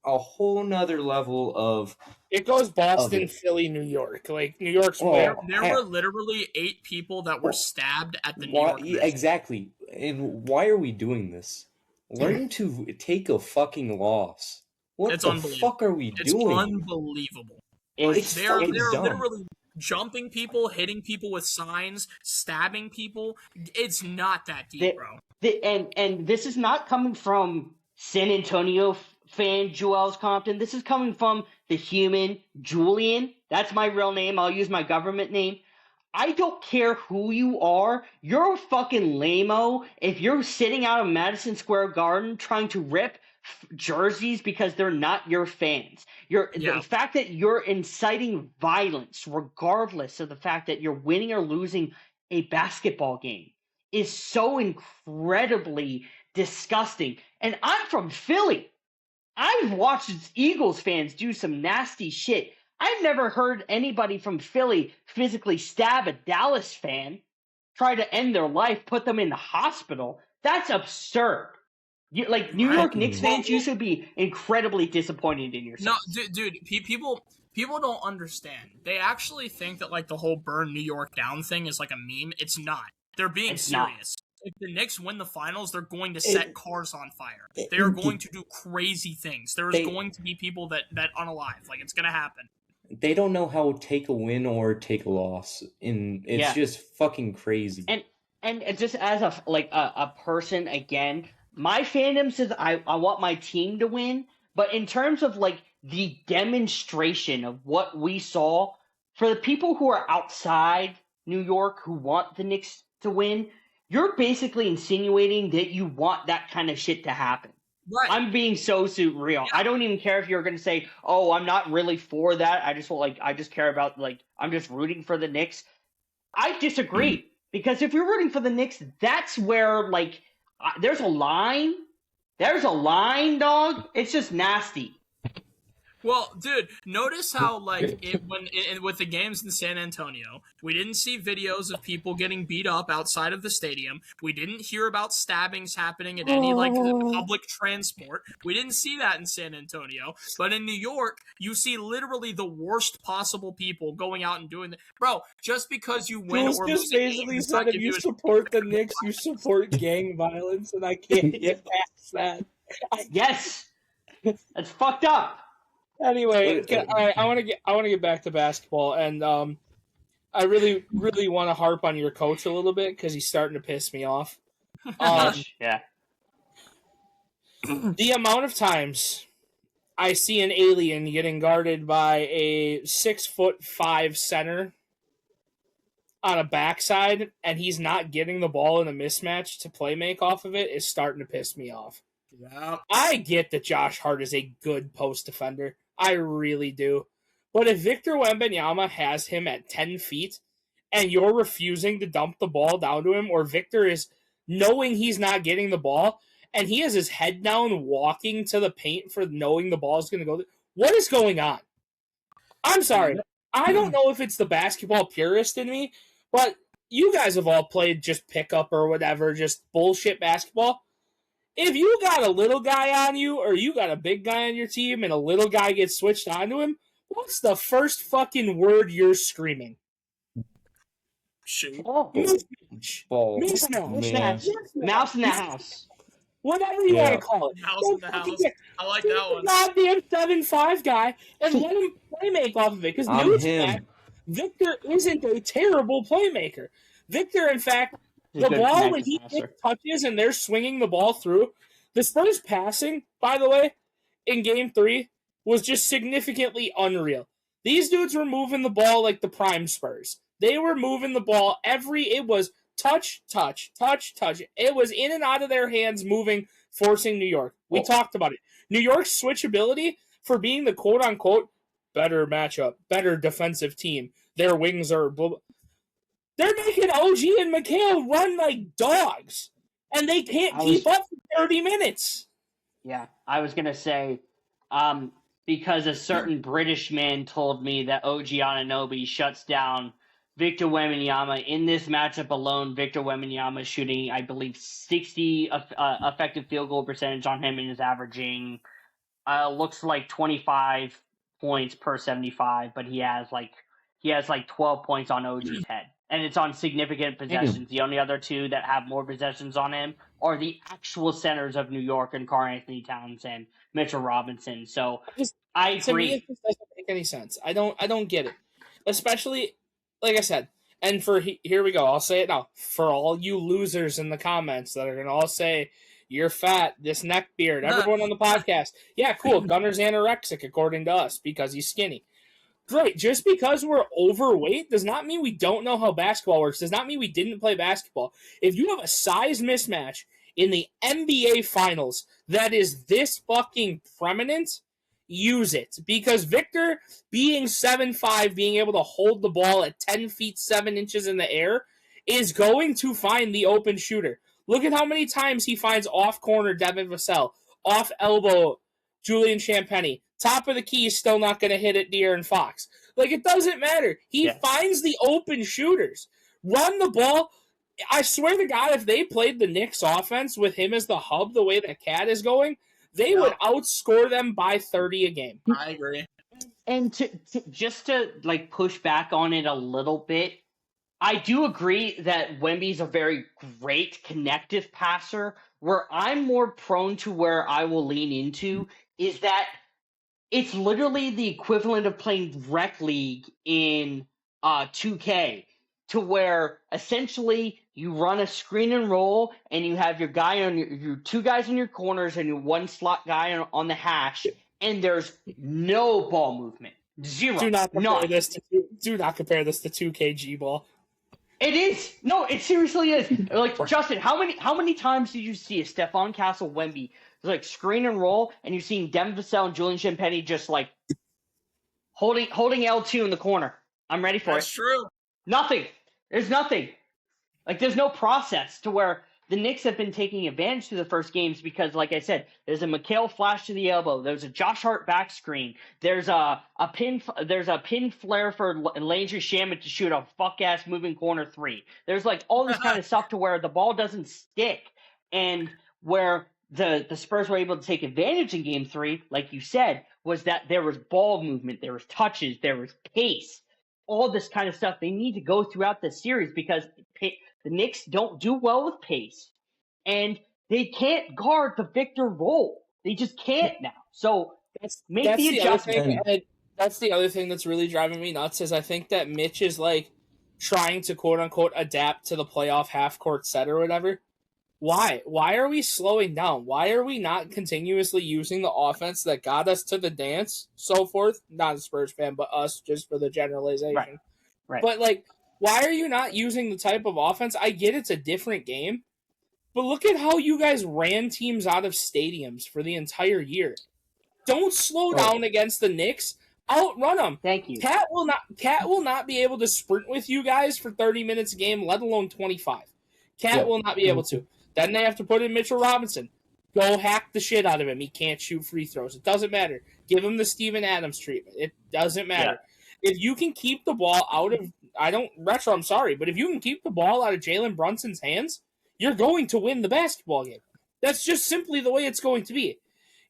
A whole nother level of. It goes Boston, Philly, New York. Like New York's there were literally 8 people that were stabbed at the New York. Exactly. And why are we doing this? Learn to take a fucking loss. What the fuck are we doing? It's unbelievable. They're literally jumping people, hitting people with signs, stabbing people. It's not that deep, bro. And this is not coming from San Antonio fan Joel Compton. This is coming from the human Julian. That's my real name. I'll use my government name. I don't care who you are. You're a fucking lame-o if you're sitting out of Madison Square Garden trying to rip jerseys because they're not your fans. The fact that you're inciting violence, regardless of the fact that you're winning or losing a basketball game, is so incredibly disgusting. And I'm from Philly. I've watched Eagles fans do some nasty shit. I've never heard anybody from Philly physically stab a Dallas fan, try to end their life, put them in the hospital. That's absurd. New York Knicks fans, you should be incredibly disappointed in yourself. No, dude, people don't understand. They actually think that like the whole burn New York down thing is like a meme. It's not. They're being serious. If the Knicks win the finals, they're going to set cars on fire. They are going to do crazy things. There's going to be people that unalive. Like, it's going to happen. They don't know how to take a win or take a loss. It's just fucking crazy. And just as a person, again, my fandom says I want my team to win. But in terms of like the demonstration of what we saw, for the people who are outside New York who want the Knicks to win, you're basically insinuating that you want that kind of shit to happen. Right. I'm being so real. Yeah. I don't even care if you're going to say, "Oh, I'm not really for that. I just care about I'm just rooting for the Knicks." I disagree because if you're rooting for the Knicks, that's where there's a line. There's a line, dog. It's just nasty. Well, dude, notice how with the games in San Antonio, we didn't see videos of people getting beat up outside of the stadium. We didn't hear about stabbings happening at any public transport. We didn't see that in San Antonio. But in New York, you see literally the worst possible people going out and doing that. Bro, just because you win or lose just basically said if you support the Knicks, you support gang violence, and I can't get past that. Yes, that's fucked up. Anyway, all right, I want to get back to basketball, and I really want to harp on your coach a little bit because he's starting to piss me off. Yeah. The amount of times I see an alien getting guarded by a 6'5" center on a backside, and he's not getting the ball in a mismatch to play make off of it is starting to piss me off. Yeah. I get that Josh Hart is a good post defender. I really do. But if Victor Wembanyama has him at 10 feet and you're refusing to dump the ball down to him, or Victor is knowing he's not getting the ball and he has his head down walking to the paint for knowing the ball is going to go, what is going on? I'm sorry. I don't know if it's the basketball purist in me, but you guys have all played just pickup or whatever, just bullshit basketball. If you got a little guy on you or you got a big guy on your team and a little guy gets switched onto him, what's the first fucking word you're screaming? Shoot. Oh, Ball. mismatch. Mouse in the house. Whatever you want to call it. Mouse in the house. I like that one. Goddamn 7'5" guy and let him playmake off of it. Because newsflash, Victor isn't a terrible playmaker. Victor, in fact, the ball when he touches and they're swinging the ball through, the Spurs passing, by the way, in Game 3 was just significantly unreal. These dudes were moving the ball like the prime Spurs. They were moving the ball it was touch, touch, touch, touch. It was in and out of their hands moving, forcing New York. We talked about it. New York's switchability for being the quote-unquote better matchup, better defensive team. Their wings are... They're making OG and McHale run like dogs, and they can't keep up for 30 minutes. Yeah, I was going to say, because a certain British man told me that OG Anunoby shuts down Victor Wembanyama. In this matchup alone, Victor Wembanyama is shooting, I believe, 60 effective field goal percentage on him and is averaging, looks like 25 points per 75, but he has like 12 points on OG's head. And it's on significant possessions. The only other two that have more possessions on him are the actual centers of New York and Karl-Anthony Towns and Mitchell Robinson. So I agree. To me, it just doesn't make any sense. I don't get it. Especially, like I said, and here we go. I'll say it now. For all you losers in the comments that are going to all say, you're fat, this neck beard, everyone on the podcast. Yeah, cool. Gunner's anorexic, according to us, because he's skinny. Great. Just because we're overweight does not mean we don't know how basketball works. Does not mean we didn't play basketball. If you have a size mismatch in the NBA Finals that is this fucking prominent, use it. Because Victor, being 7'5", being able to hold the ball at 10 feet 7 inches in the air, is going to find the open shooter. Look at how many times he finds off corner Devin Vassell, off elbow Julian Champagny. Top of the key is still not going to hit it De'Aaron Fox. Like, it doesn't matter. He finds the open shooters. Run the ball. I swear to God, if they played the Knicks offense with him as the hub the way that Cat is going, they would outscore them by 30 a game. I agree. And to like push back on it a little bit, I do agree that Wemby's a very great connective passer. Where I'm more prone to where I will lean into is that it's literally the equivalent of playing Rec League in 2K, to where essentially you run a screen and roll, and you have your guy on your two guys in your corners and your one slot guy on the hash, and there's no ball movement, zero. Do not compare this to 2K G-ball. It is. No, it seriously is. Like, Justin, how many times did you see a Stephon Castle-Wemby like screen and roll, and you've seen Devin Vassell and Julian Champagny just like holding L2 in the corner? I'm ready for it. That's true. Nothing. There's nothing. Like, there's no process to where the Knicks have been taking advantage through the first games because, like I said, there's a McHale flash to the elbow. There's a Josh Hart back screen. There's a pin flare for Landry Shamet to shoot a fuck-ass moving corner three. There's, like, all this kind of stuff to where the ball doesn't stick. And where the Spurs were able to take advantage in Game 3, like you said, was that there was ball movement, there was touches, there was pace. All this kind of stuff they need to go throughout the series because the Knicks don't do well with pace, and they can't guard the Victor role. They just can't now. So make the adjustment. That's the other thing that's really driving me nuts is I think that Mitch is like trying to quote unquote adapt to the playoff half court set or whatever. Why? Why are we slowing down? Why are we not continuously using the offense that got us to the dance, so forth? Not a Spurs fan, but us, just for the generalization. Right. But, like, why are you not using the type of offense? I get it's a different game, but look at how you guys ran teams out of stadiums for the entire year. Don't slow down against the Knicks. Outrun them. Thank you. Cat will not be able to sprint with you guys for 30 minutes a game, let alone 25. Cat will not be able to. Then they have to put in Mitchell Robinson. Go hack the shit out of him. He can't shoot free throws. It doesn't matter. Give him the Steven Adams treatment. It doesn't matter. if you can keep the ball out of Retro, I'm sorry, but if you can keep the ball out of Jalen Brunson's hands, you're going to win the basketball game. That's just simply the way it's going to be.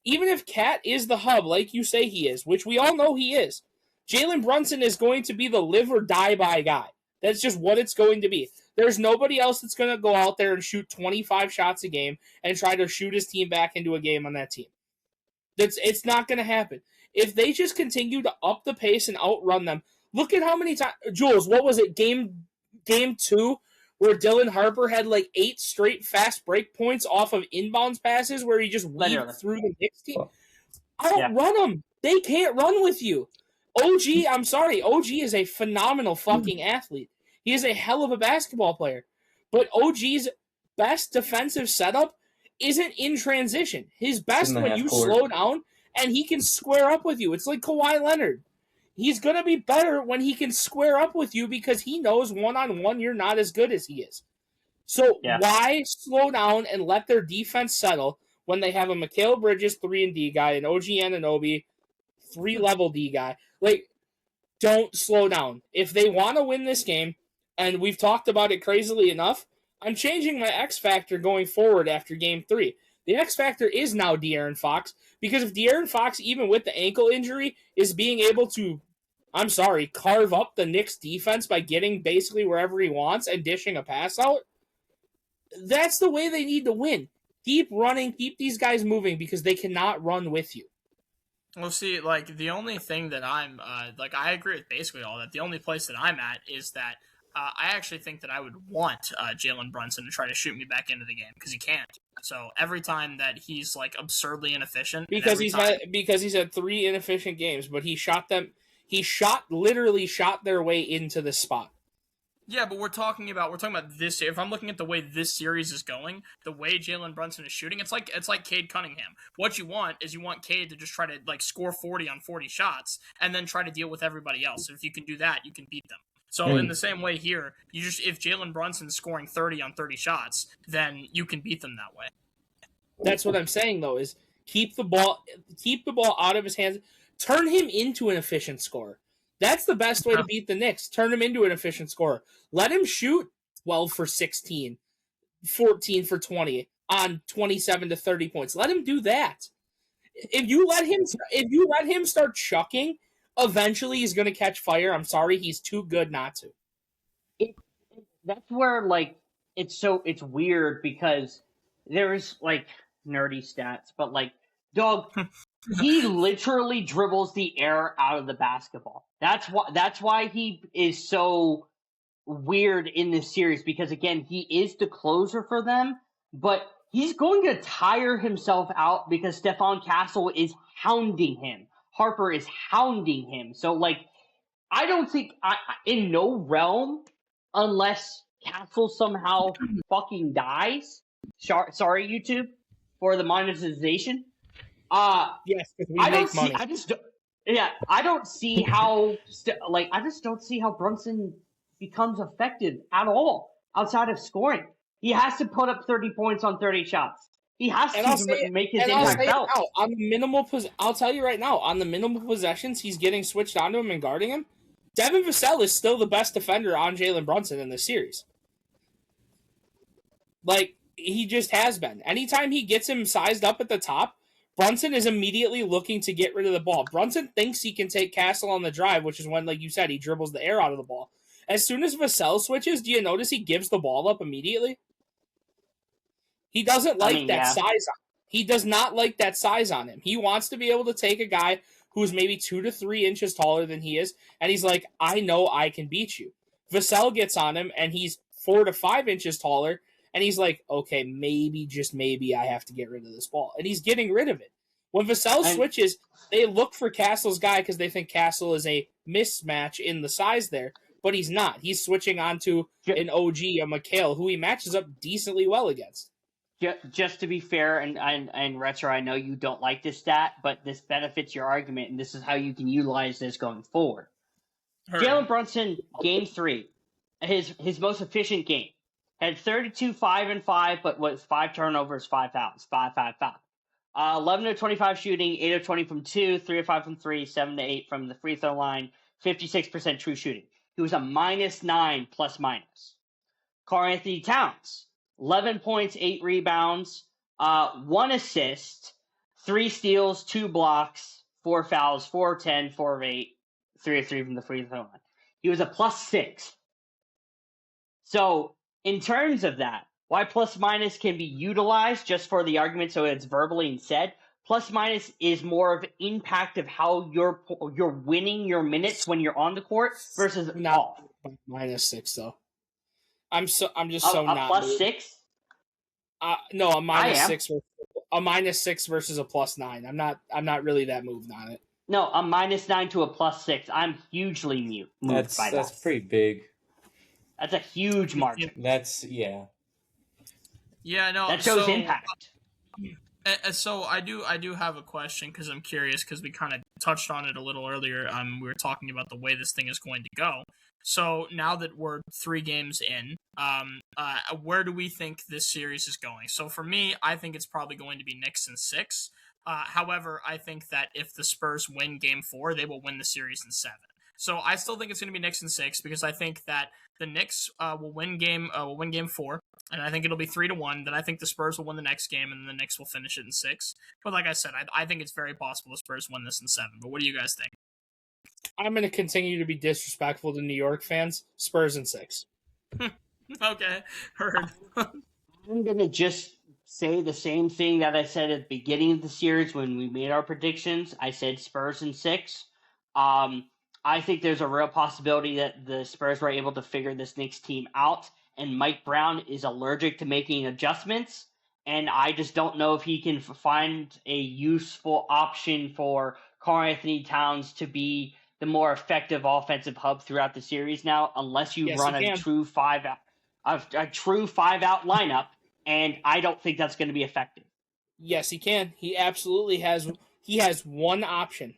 Even if Cat is the hub, like you say he is, which we all know he is, Jalen Brunson is going to be the live or die by guy. That's just what it's going to be. There's nobody else that's going to go out there and shoot 25 shots a game and try to shoot his team back into a game on that team. It's not going to happen. If they just continue to up the pace and outrun them, look at how many times, Jules, what was it, game 2, where Dylan Harper had like 8 straight fast break points off of inbounds passes where he just weaved through the Knicks team? Outrun them. They can't run with you. OG is a phenomenal fucking athlete. He is a hell of a basketball player. But OG's best defensive setup isn't in transition. His best when you slow down and he can square up with you. It's like Kawhi Leonard. He's going to be better when he can square up with you because he knows one-on-one you're not as good as he is. So why slow down and let their defense settle when they have a Mikal Bridges 3-and-D guy, an OG Anunoby 3-level D guy? Like, don't slow down. If they want to win this game, and we've talked about it crazily enough, I'm changing my X Factor going forward after Game 3. The X Factor is now De'Aaron Fox, because if De'Aaron Fox, even with the ankle injury, is being able to, carve up the Knicks defense by getting basically wherever he wants and dishing a pass out, that's the way they need to win. Keep running, keep these guys moving, because they cannot run with you. Well, see, like, the only thing that I'm, I agree with basically all that. The only place that I'm at is that I actually think that I would want Jalen Brunson to try to shoot me back into the game, because he can't. So every time that he's, like, absurdly inefficient... Because he's had 3 inefficient games, but he literally shot their way into the spot. Yeah, but we're talking about this. If I'm looking at the way this series is going, the way Jalen Brunson is shooting, it's like Cade Cunningham. What you want is Cade to just try to like score 40 on 40 shots and then try to deal with everybody else. If you can do that, you can beat them. So in the same way here, if Jalen Brunson's scoring 30 on 30 shots, then you can beat them that way. That's what I'm saying though, is keep the ball out of his hands, turn him into an efficient scorer. That's the best way to beat the Knicks. Turn him into an efficient scorer. Let him shoot 12 for 16, 14 for 20 on 27 to 30 points. Let him do that. If you let him start chucking, eventually he's going to catch fire. I'm sorry, he's too good not to. That's where like it's weird, because there's like nerdy stats, but like dog. He literally dribbles the air out of the basketball. That's why he is so weird in this series, because again, he is the closer for them, but he's going to tire himself out because Stephon Castle is hounding him. Harper is hounding him. So like, I don't think in no realm, unless Castle somehow fucking dies. Sorry, YouTube, for the monetization. Yes, because we make money. I don't see how Brunson becomes effective at all outside of scoring. He has to put up 30 points on 30 shots. He has to make his impact out. I'll tell you right now, on the minimal possessions he's getting switched onto him and guarding him, Devin Vassell is still the best defender on Jalen Brunson in this series. Like, he just has been. Anytime he gets him sized up at the top, Brunson is immediately looking to get rid of the ball. Brunson thinks he can take Castle on the drive, which is when, like you said, he dribbles the air out of the ball. As soon as Vassell switches, do you notice he gives the ball up immediately? He doesn't like size on him. He does not like that size on him. He wants to be able to take a guy who's maybe 2 to 3 inches taller than he is, and he's like, I know I can beat you. Vassell gets on him, and he's 4 to 5 inches taller, and he's like, okay, maybe, just maybe, I have to get rid of this ball. And he's getting rid of it. When Vassell switches, they look for Castle's guy because they think Castle is a mismatch in the size there, but he's not. He's switching onto an OG, a Mikal, who he matches up decently well against. Just to be fair, and Retro, I know you don't like this stat, but this benefits your argument, and this is how you can utilize this going forward. Jalen Brunson, Game 3, his most efficient game, had 32, 5 and 5, but was 5 turnovers, 5 fouls, 5. 11 of 25 shooting, 8 of 20 from 2, 3 of 5 from 3, 7 to 8 from the free throw line, 56% true shooting. He was a -9 plus minus. Karl Anthony Towns, 11 points, 8 rebounds, 1 assist, 3 steals, 2 blocks, 4 fouls, 4 of 10, 4 of 8, 3 of 3 from the free throw line. He was a +6. So, in terms of that, why plus minus can be utilized just for the argument so it's verbally said, plus minus is more of impact of how you're winning your minutes when you're on the court versus off. -6 though. I'm just so a not +6. No, a -6. A -6 versus a +9. I'm not really that moved on it. No, a -9 to a +6. I'm hugely moved by that. That's pretty big. That's a huge margin. Yeah. Yeah, no. That shows impact. So I do have a question because I'm curious because we kind of touched on it a little earlier. We were talking about the way this thing is going to go. So now that we're 3 games in, where do we think this series is going? So for me, I think it's probably going to be Knicks in 6. However, I think that if the Spurs win Game 4, they will win the series in 7. So I still think it's going to be Knicks in 6 because I think that the Knicks will win Game 4, and I think it'll be 3-1. Then I think the Spurs will win the next game, and then the Knicks will finish it in 6. But like I said, I think it's very possible the Spurs win this in 7. But what do you guys think? I'm going to continue to be disrespectful to New York fans. Spurs in 6. Okay, heard. I'm going to just say the same thing that I said at the beginning of the series when we made our predictions. I said Spurs in 6. I think there's a real possibility that the Spurs were able to figure this Knicks team out, and Mike Brown is allergic to making adjustments, and I just don't know if he can find a useful option for Karl Anthony Towns to be the more effective offensive hub throughout the series now, unless you run a true 5-out lineup, and I don't think that's going to be effective. Yes, he can. He absolutely has. He has one option.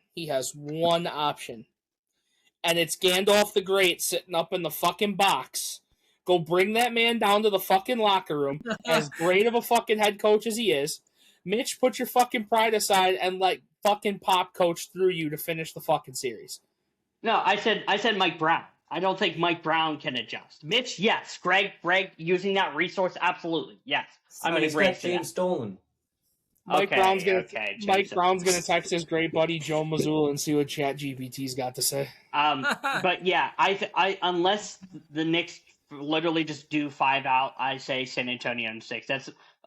And it's Gandalf the Great sitting up in the fucking box. Go bring that man down to the fucking locker room. As great of a fucking head coach as he is, Mitch, put your fucking pride aside and let fucking Pop coach through you to finish the fucking series. No, I said Mike Brown. I don't think Mike Brown can adjust. Mitch, yes. Greg using that resource, absolutely, yes. I'm going to grade James Dolan. Mike Brown's gonna text his great buddy Joe Mazzulla and see what ChatGPT's got to say. But yeah, I unless the Knicks literally just do 5-out, I say San Antonio in 6.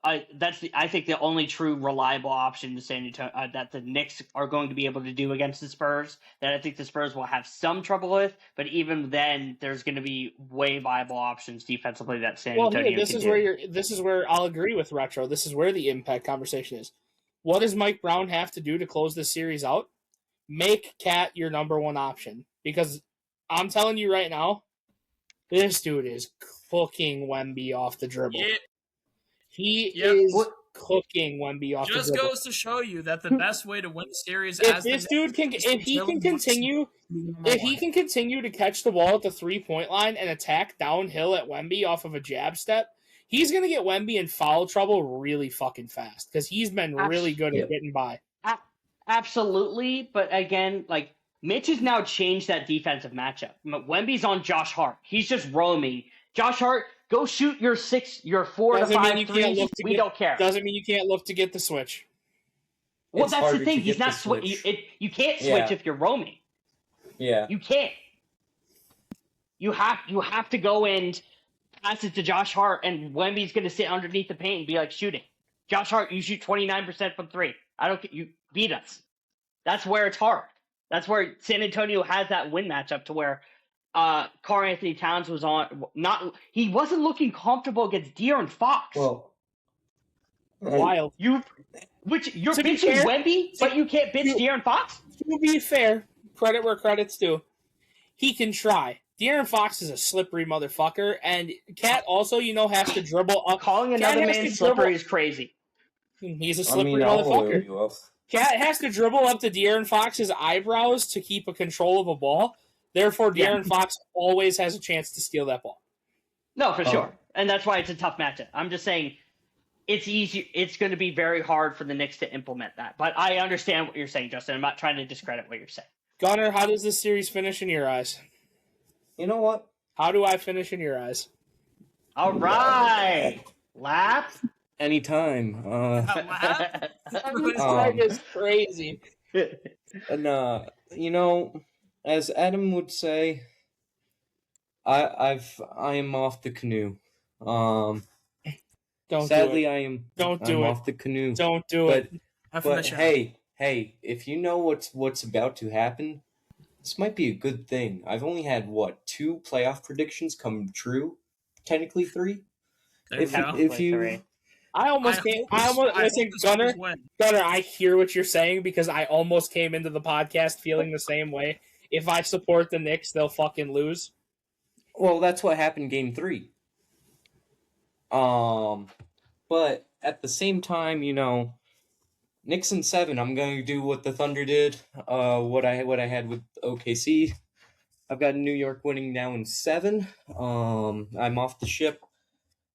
I think the only true reliable option to San Antonio that the Knicks are going to be able to do against the Spurs. That I think the Spurs will have some trouble with, but even then, there's going to be way viable options defensively that San Antonio can do. This is where I'll agree with Retro. This is where the impact conversation is. What does Mike Brown have to do to close this series out? Make Cat your number 1 option, because I'm telling you right now, this dude is cooking Wemby off the dribble. He is cooking Wemby off the dribble. Just goes to show you that the best way to win the series if he can continue to catch the ball at the 3-point line and attack downhill at Wemby off of a jab step, he's going to get Wemby in foul trouble really fucking fast because he's been really good at getting by. Absolutely, but again, like Mitch has now changed that defensive matchup. Wemby's on Josh Hart. He's just roaming. Josh Hart, go shoot your 4 to 5 threes. We don't care. Doesn't mean you can't look to get the switch. Well, that's the thing. He's not switch. You can't switch if you're roaming. Yeah. You can't. You have to go and pass it to Josh Hart, and Wemby's going to sit underneath the paint and be like shooting. Josh Hart, you shoot 29% from 3. I don't. You beat us. That's where it's hard. That's where San Antonio has that win matchup to where Karl Anthony Towns was he wasn't looking comfortable against De'Aaron Fox. Well, wild. You're bitching Wemby, but you can't bitch De'Aaron Fox? To be fair, credit where credit's due. He can try. De'Aaron Fox is a slippery motherfucker, and Cat also, has to dribble up. Calling another man slippery is crazy. He's a slippery motherfucker. Cat has to dribble up to De'Aaron Fox's eyebrows to keep a control of a ball. Therefore, De'Aaron Fox always has a chance to steal that ball. No, for sure. And that's why it's a tough matchup. I'm just saying it's easy. It's going to be very hard for the Knicks to implement that. But I understand what you're saying, Justin. I'm not trying to discredit what you're saying. Gunnar, how does this series finish in your eyes? You know what? How do I finish in your eyes? All right. Lap. Anytime. This guy is crazy. And you know, as Adam would say, I am off the canoe. Don't Sadly, do it. I am. Don't do I'm it. off the canoe. Don't do it. But hey, if you know what's about to happen, this might be a good thing. I've only had 2 playoff predictions come true, technically 3. If you, I almost listen, Gunnar. Gunnar, I hear what you're saying because I almost came into the podcast feeling the same way. If I support the Knicks, they'll fucking lose. Well, that's what happened Game 3. But at the same time, Knicks in 7. I'm going to do what the Thunder did. What I had with OKC. I've got New York winning now in 7. I'm off the ship.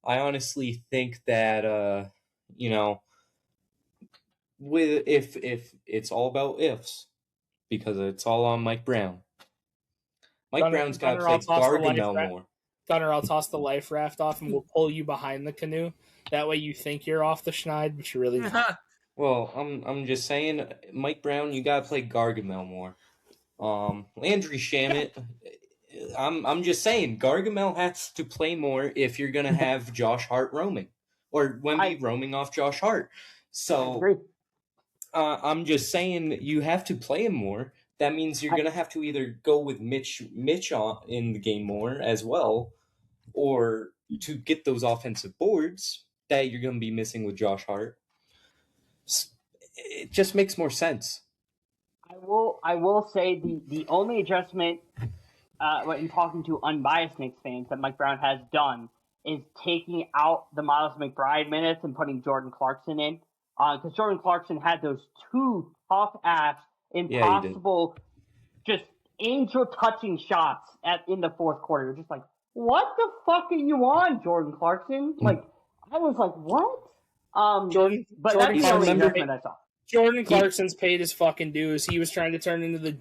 I honestly think that if it's all about ifs, because it's all on Mike Brown. Brown's got to play Gargamel more. Gunnar, I'll toss the life raft off and we'll pull you behind the canoe. That way you think you're off the schneid, but you're really not. Well, I'm just saying, Mike Brown, you gotta play Gargamel more. Landry Shamet, I'm just saying, Gargamel has to play more if you're gonna have Josh Hart roaming, or Wemby roaming off Josh Hart. So, I'm just saying, you have to play him more. That means you're gonna have to either go with Mitch in the game more as well, or to get those offensive boards that you're gonna be missing with Josh Hart. It just makes more sense. I will say the only adjustment in talking to unbiased Knicks fans that Mike Brown has done is taking out the Miles McBride minutes and putting Jordan Clarkson in. Because Jordan Clarkson had those 2 tough-ass, impossible, just angel-touching shots in the fourth quarter. You're just like, what the fuck are you on, Jordan Clarkson? Like, I was like, what? Jordan that's the only adjustment I saw. Jordan Clarkson's paid his fucking dues. He was trying to turn into the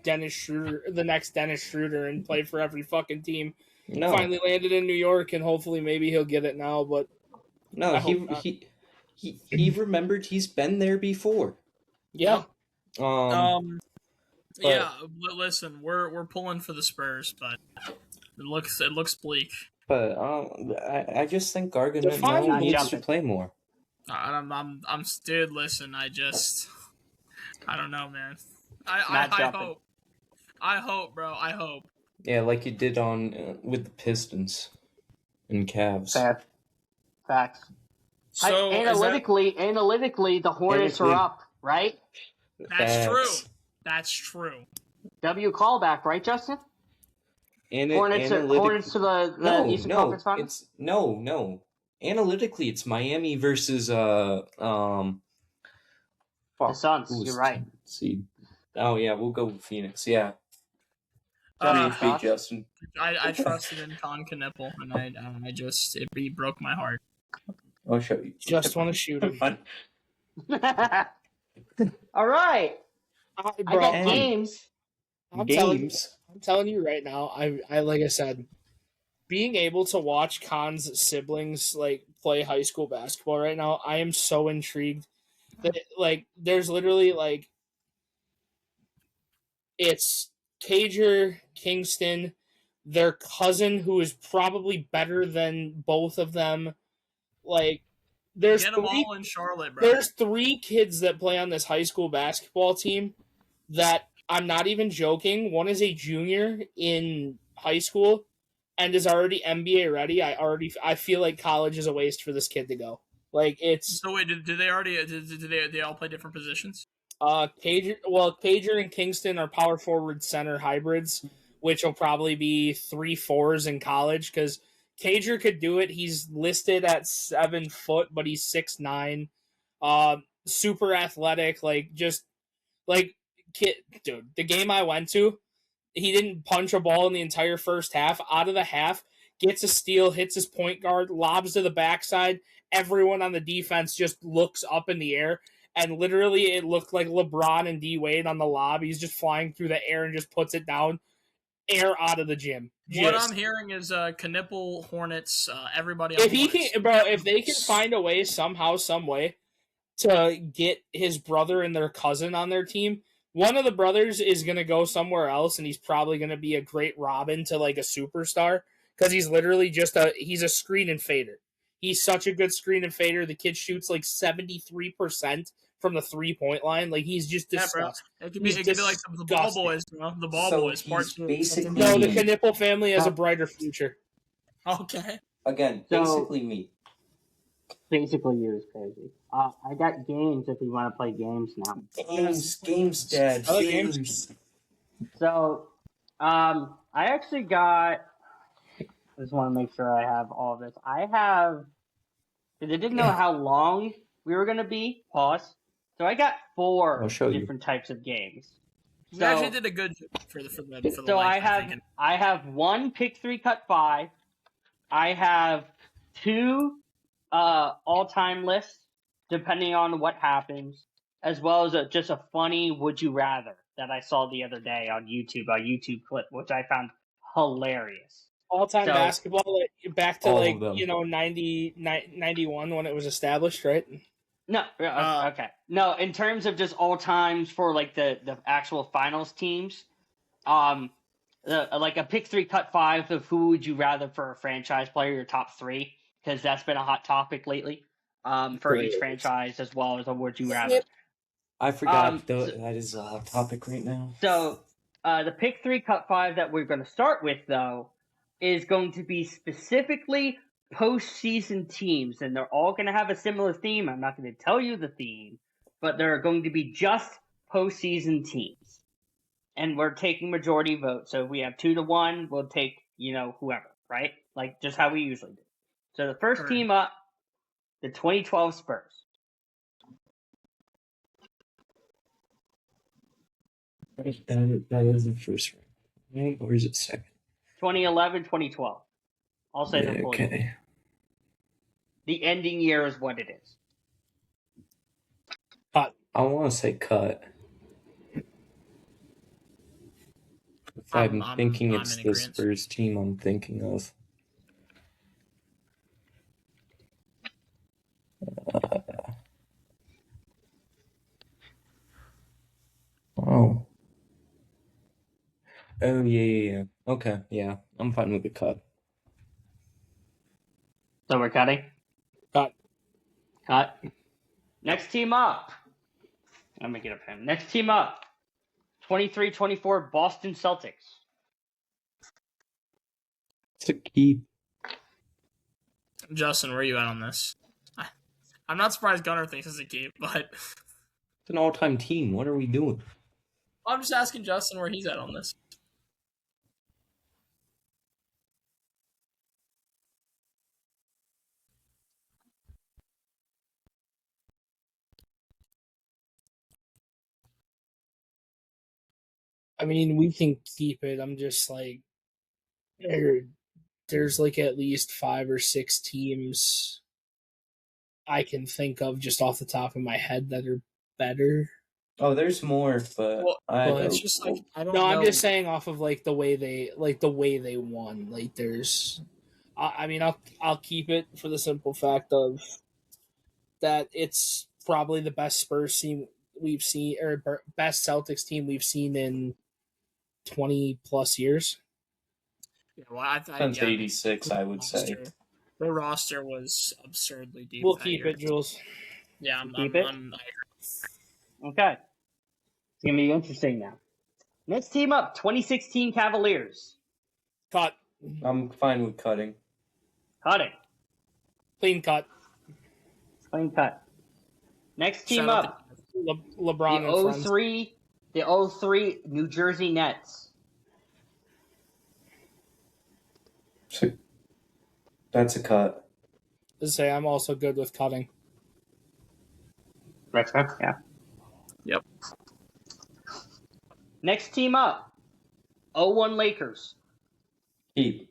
next Dennis Schroeder, and play for every fucking team. No. Finally landed in New York, and hopefully maybe he'll get it now. But no, he remembered he's been there before. Yeah. Yeah. Listen, we're pulling for the Spurs, but it looks bleak. But I just think Gargamel needs to play more. Dude, listen, I don't know, man. I hope, bro. I hope. Yeah, like you did with the Pistons and Cavs. Facts. So analytically, the Hornets are up, right? That's true. W callback, right, Justin? Hornets to the Eastern Conference Finals? No. Analytically, it's Miami versus the Suns. You're right. See, oh yeah, we'll go with Phoenix. Yeah. Justin. I trusted in Con Knipple, and he broke my heart. I'll show you. Just want to shoot him. All right. I got games. I'm telling you right now. I like I said, being able to watch Khan's siblings play high school basketball right now, I am so intrigued that there's literally it's Cager, Kingston, their cousin who is probably better than both of them. There's Get them all in Charlotte, bro. There's 3 kids that play on this high school basketball team that I'm not even joking. One is a junior in high school and is already NBA ready. I feel like college is a waste for this kid to go. So wait, did they already? Did they all play different positions? Cager and Kingston are power forward center hybrids, which will probably be 3-4s in college because Cager could do it. He's listed at 7 foot, but he's 6'9". Super athletic, kid, dude. The game I went to, he didn't punch a ball in the entire first half. Out of the half, gets a steal, hits his point guard, lobs to the backside. Everyone on the defense just looks up in the air, and literally it looked like LeBron and D Wade on the lob. He's just flying through the air and just puts it down, air out of the gym. What I'm hearing is Knipple Hornets. Everybody. If he can, bro, if they can find a way somehow, some way to get his brother and their cousin on their team. One of the brothers is going to go somewhere else, and he's probably going to be a great Robin to like a superstar because he's literally he's a screen and fader. He's such a good screen and fader. The kid shoots like 73% from the 3-point line. Like he's just disgusting. It could be like the Ball Boys, the Ball Boys. Basically, no, the Knipple family has a brighter future. Okay. Again, basically me. Basically, you is crazy. I got games if you want to play games now. Games, Dad. Games. So, I actually got. I just want to make sure I have all of this. I have. Because I didn't know how long we were going to be. Pause. So I got 4 different types of games. You actually did a good job for the So life, I have 1 pick 3 cut 5. I have 2 all-time lists, depending on what happens, as well as just a funny would you rather that I saw the other day on YouTube, a YouTube clip, which I found hilarious. All-time basketball, back to 90, 91 when it was established, right? No, okay. No, in terms of just all times for like the actual finals teams, like a pick 3 cut 5 of who would you rather for a franchise player, your top 3. Because that's been a hot topic lately for each franchise, as well as a would you rather. I forgot that is a hot topic right now. So the pick 3 cut 5 that we're going to start with, though, is going to be specifically postseason teams, and they're all going to have a similar theme. I'm not going to tell you the theme, but they're going to be just postseason teams, and we're taking majority vote. So if we have 2-1, we'll take whoever, right? Like just how we usually do. So the first team up, the 2012 Spurs. That is the first one, right? Or is it second? 2011, 2012. I'll say the full year. Okay. The ending year is what it is. Cut. I want to say cut. If I'm thinking it's the Spurs team I'm thinking of. Oh, yeah. Okay, yeah. I'm fine with the cut. So we're cutting? Cut. Next team up. Let me get a pen. Next team up. 23-24 Boston Celtics. It's a keep. Justin, where are you at on this? I'm not surprised Gunnar thinks it's a keep, but It's an all-time team. What are we doing? I'm just asking Justin where he's at on this. I mean, we can keep it. I'm just like, there's like at least 5 or 6 teams I can think of just off the top of my head that are better. Oh, there's more, but it's just like I don't know. I'm just saying off of like the way they won. Like there's, I mean, I'll keep it for the simple fact of that it's probably the best Spurs team we've seen, or best Celtics team we've seen in 20 plus years. Yeah, well, since '86, I would say. The roster was absurdly deep. We'll keep it, Jules. Yeah, Keep it. Okay. It's going to be interesting now. Next team up, 2016 Cavaliers. Cut. I'm fine with cutting. Cutting. Clean cut. Clean cut. Next team up, LeBron the 03 New Jersey Nets. So, that's a cut. To say I'm also good with cutting. Yeah. Yep. Next team up, 01 Lakers. Keep.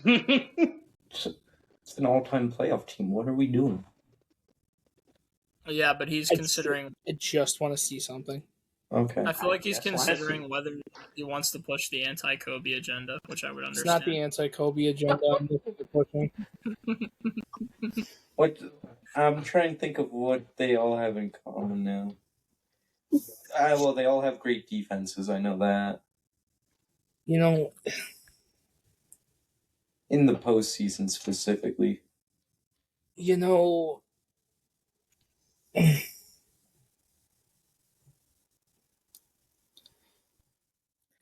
It's an all-time playoff team. What are we doing? Yeah, but he's considering. I just want to see something. Okay. I feel like he's I guess considering whether he wants to push the anti-Kobe agenda, which I would It's understand. not the anti-Kobe agenda I'm looking at pushing. What? I'm trying to think of what they all have in common now. Well, they all have great defenses. I know that. You know, In the postseason specifically. you know.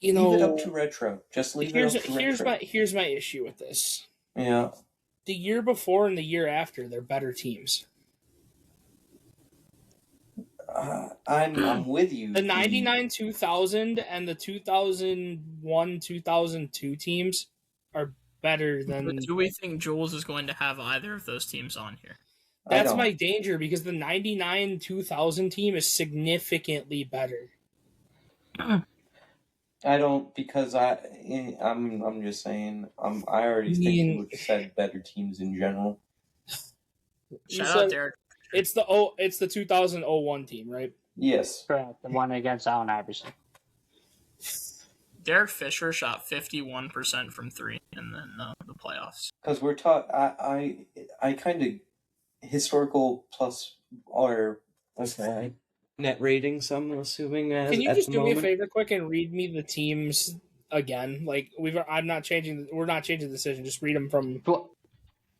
You know, leave it up to retro. Just leave it up to retro. Here's my issue with this. Yeah. The year before and the year after, they're better teams. I'm with you. The 99 2000 and the 2001 2002 teams are better than. Do we think Jules is going to have either of those teams on here? That's my danger, because the 99 2000 team is significantly better. I don't, because I'm just saying. I already think you said better teams in general. Shout out Derek. It's the 2001 team, right? Yes. Correct. The one against Allen Iverson. Derek Fisher shot 51% from three in the playoffs. Because we're taught, I kind of historical plus or okay. Net ratings, I'm assuming. Can you just do me a favor quick and read me the teams again? Like we're not changing the decision. Just read them from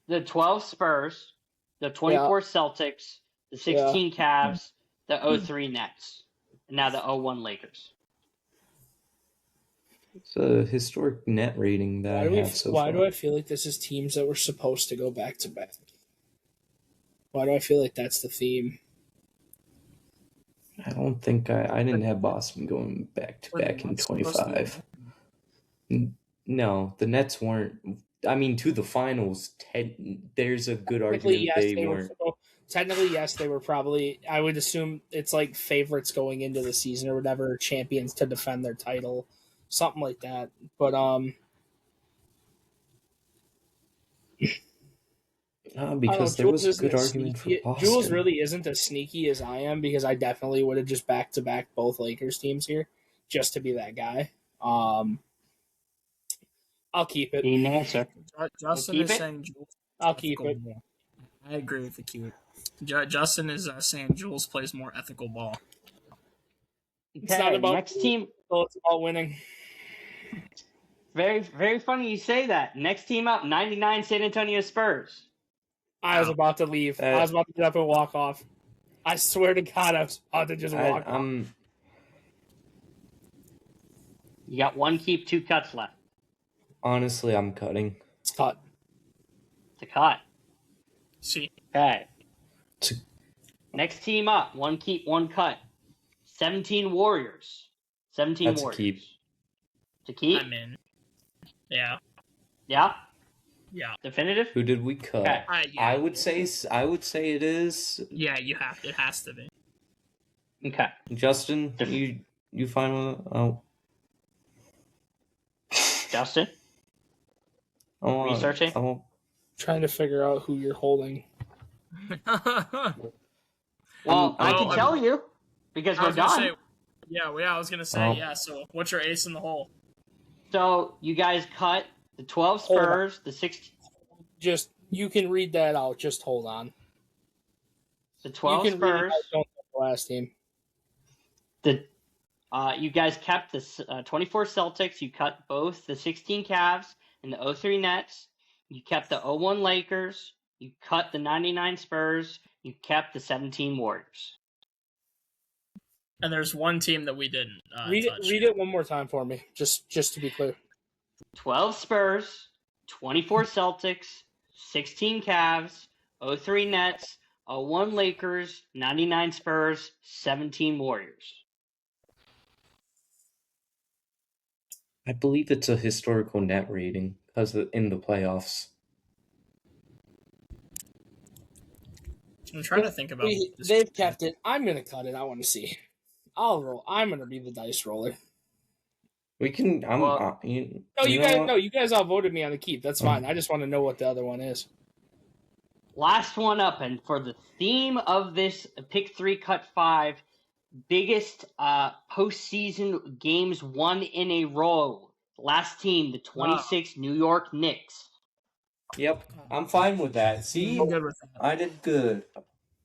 the 12 Spurs, the 24 Celtics, the 16 Cavs, the 03 Nets, and now the 01 Lakers. It's a historic net rating that I have so far. Why do I feel like this is teams that were supposed to go back to back? Why do I feel like that's the theme? I don't think I didn't have Boston going back to back in 25. No, the Nets weren't. I mean, to the finals, there's a good argument they weren't. Technically, yes, they were probably. I would assume it's like favorites going into the season or whatever, champions to defend their title, something like that. But because there was a good argument for Boston. Jules really isn't as sneaky as I am, because I definitely would have just back to back both Lakers teams here, just to be that guy. I'll keep it. An answer. Justin is saying Jules. I'll keep it. I agree with the cute. Justin is saying Jules plays more ethical ball. It's not about next team. It's about winning. Very, very funny you say that. Next team up, 99 San Antonio Spurs. I was about to leave. I was about to get up and walk off. I swear to God, I was about to just walk off. You got one keep, two cuts left. Honestly, I'm cutting. It's cut. It's a cut. See. Okay. Next team up, one keep, one cut. 17 Warriors. 17 That's Warriors. A keep. To keep? I'm in. Yeah. Yeah? Yeah. Definitive? Who did we cut? Okay. Yeah. I would say it is. Yeah, it has to be. Okay. Justin, you fine with it? Oh. Justin? Researching? Trying to figure out who you're holding. Well, I can tell you, because we're done. I was going to say, so what's your ace in the hole? So, you guys cut the 12 Spurs, the 16... Just, you can read that out. Just hold on. The 12 Spurs... Don't the last team. You guys kept the 24 Celtics. You cut both the 16 Cavs and the 03 Nets. You kept the 01 Lakers. You cut the 99 Spurs. You kept the 17 Warriors. And there's one team that we didn't read it one more time for me, just to be clear. 12 Spurs, 24 Celtics, 16 Cavs, 03 Nets, 01 Lakers, 99 Spurs, 17 Warriors. I believe it's a historical net rating because in the playoffs. I'm trying to think about this. They've kept it. I'm going to cut it. I want to see. I'll roll. I'm going to be the dice roller. We can. Well, you guys all voted me on the keep. That's fine. I just want to know what the other one is. last one up, and for the theme of this Pick 3 Cut 5, biggest postseason games won in a row. Last team, the 26 New York Knicks. Yep, I'm fine with that. See, I'm good with that. I did good.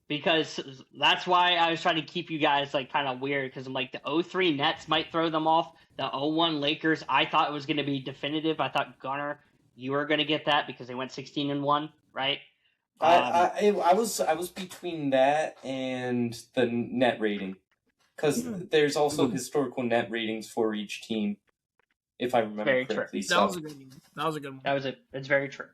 Because that's why I was trying to keep you guys like kind of weird, because I'm like the 03 Nets might throw them off. The 01 Lakers, I thought it was going to be definitive. I thought Gunnar, you were going to get that because they went 16-1, right? I was between that and the net rating, because there's also historical net ratings for each team, if I remember Very correctly. true. That was a good one. That was a good one. It's very true.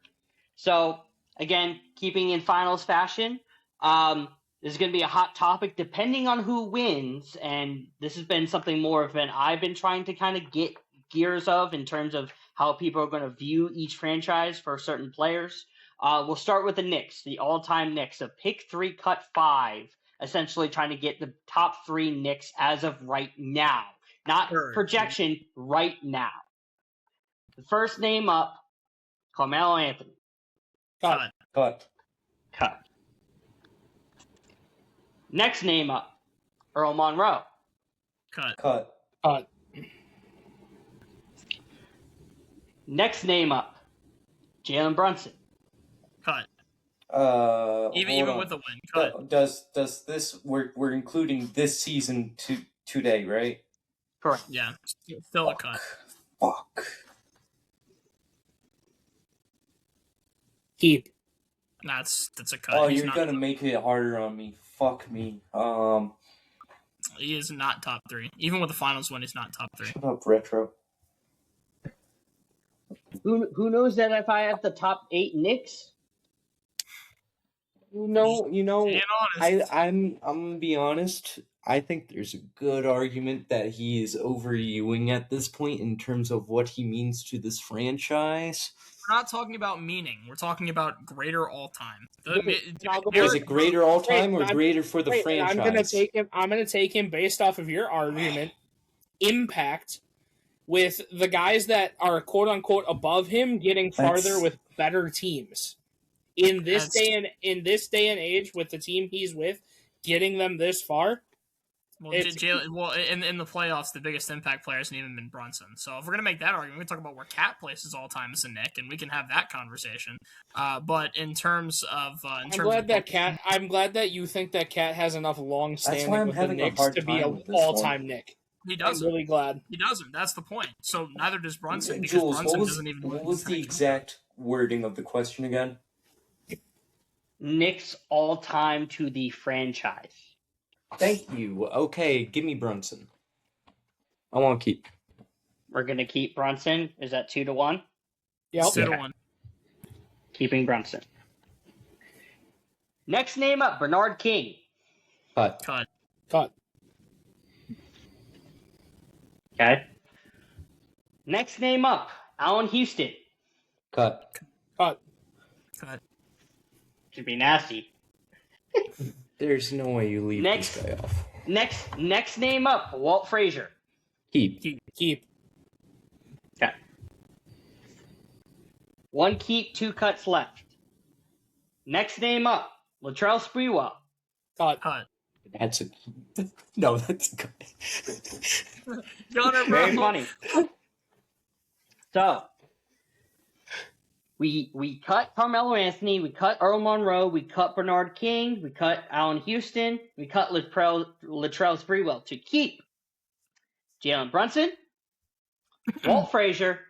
So again, keeping in finals fashion, this is going to be a hot topic depending on who wins, and this has been something more of an I've been trying to kind of get gears of in terms of how people are going to view each franchise for certain players. We'll start with the Knicks, the all-time Knicks, a Pick 3 Cut 5, essentially trying to get the top 3 Knicks as of right now. Not projection, right now. The first name up, Carmelo Anthony. Cut. Next name up, Earl Monroe. Cut. Next name up, Jalen Brunson. Cut. Even with the win. Cut. Does this we're including this season today, right? Correct. Yeah. Still a cut. Fuck. Keep. That's a cut. Oh, He's you're gonna make it harder on me. Fuck me. He is not top 3. Even with the finals win, he's not top 3. Shut up, Retro. Who knows that if I have the top 8 Knicks? Being honest. I'm gonna be honest. I think there's a good argument that he is overviewing at this point in terms of what he means to this franchise. We're not talking about meaning. We're talking about greater all time. Is it greater all time or greater for the franchise? I'm gonna take him based off of your argument. Impact with the guys that are quote unquote above him getting farther with better teams. In this day and age, with the team he's with, getting them this far. Well, in the playoffs, the biggest impact player hasn't even been Brunson. So if we're gonna make that argument, we can talk about where Cat places all time as a Nick, and we can have that conversation. But in terms of, I'm glad that you think that Cat has enough long standing with the Knicks to be an all-time Nick. He doesn't. I'm really glad he doesn't. That's the point. So neither does Brunson, because Jules, Brunson doesn't even. What was the exact wording of the question again? Knicks all time to the franchise. Thank you. Okay, give me Brunson. I want to keep. We're gonna keep Brunson. Is that 2-1? Yep. 2-1. Keeping Brunson. Next name up, Bernard King. Cut. Okay. Next name up, Allen Houston. Cut. Should be nasty. There's no way you leave this guy off. Next name up, Walt Frazier. Keep. Okay. 1 keep, 2 cuts left. Next name up, Latrell Sprewell. Cut. That's a no. That's a cut. Very funny. So we cut Carmelo Anthony, we cut Earl Monroe, we cut Bernard King, we cut Allen Houston, we cut Latrell Sprewell to keep Jalen Brunson, Walt Frazier,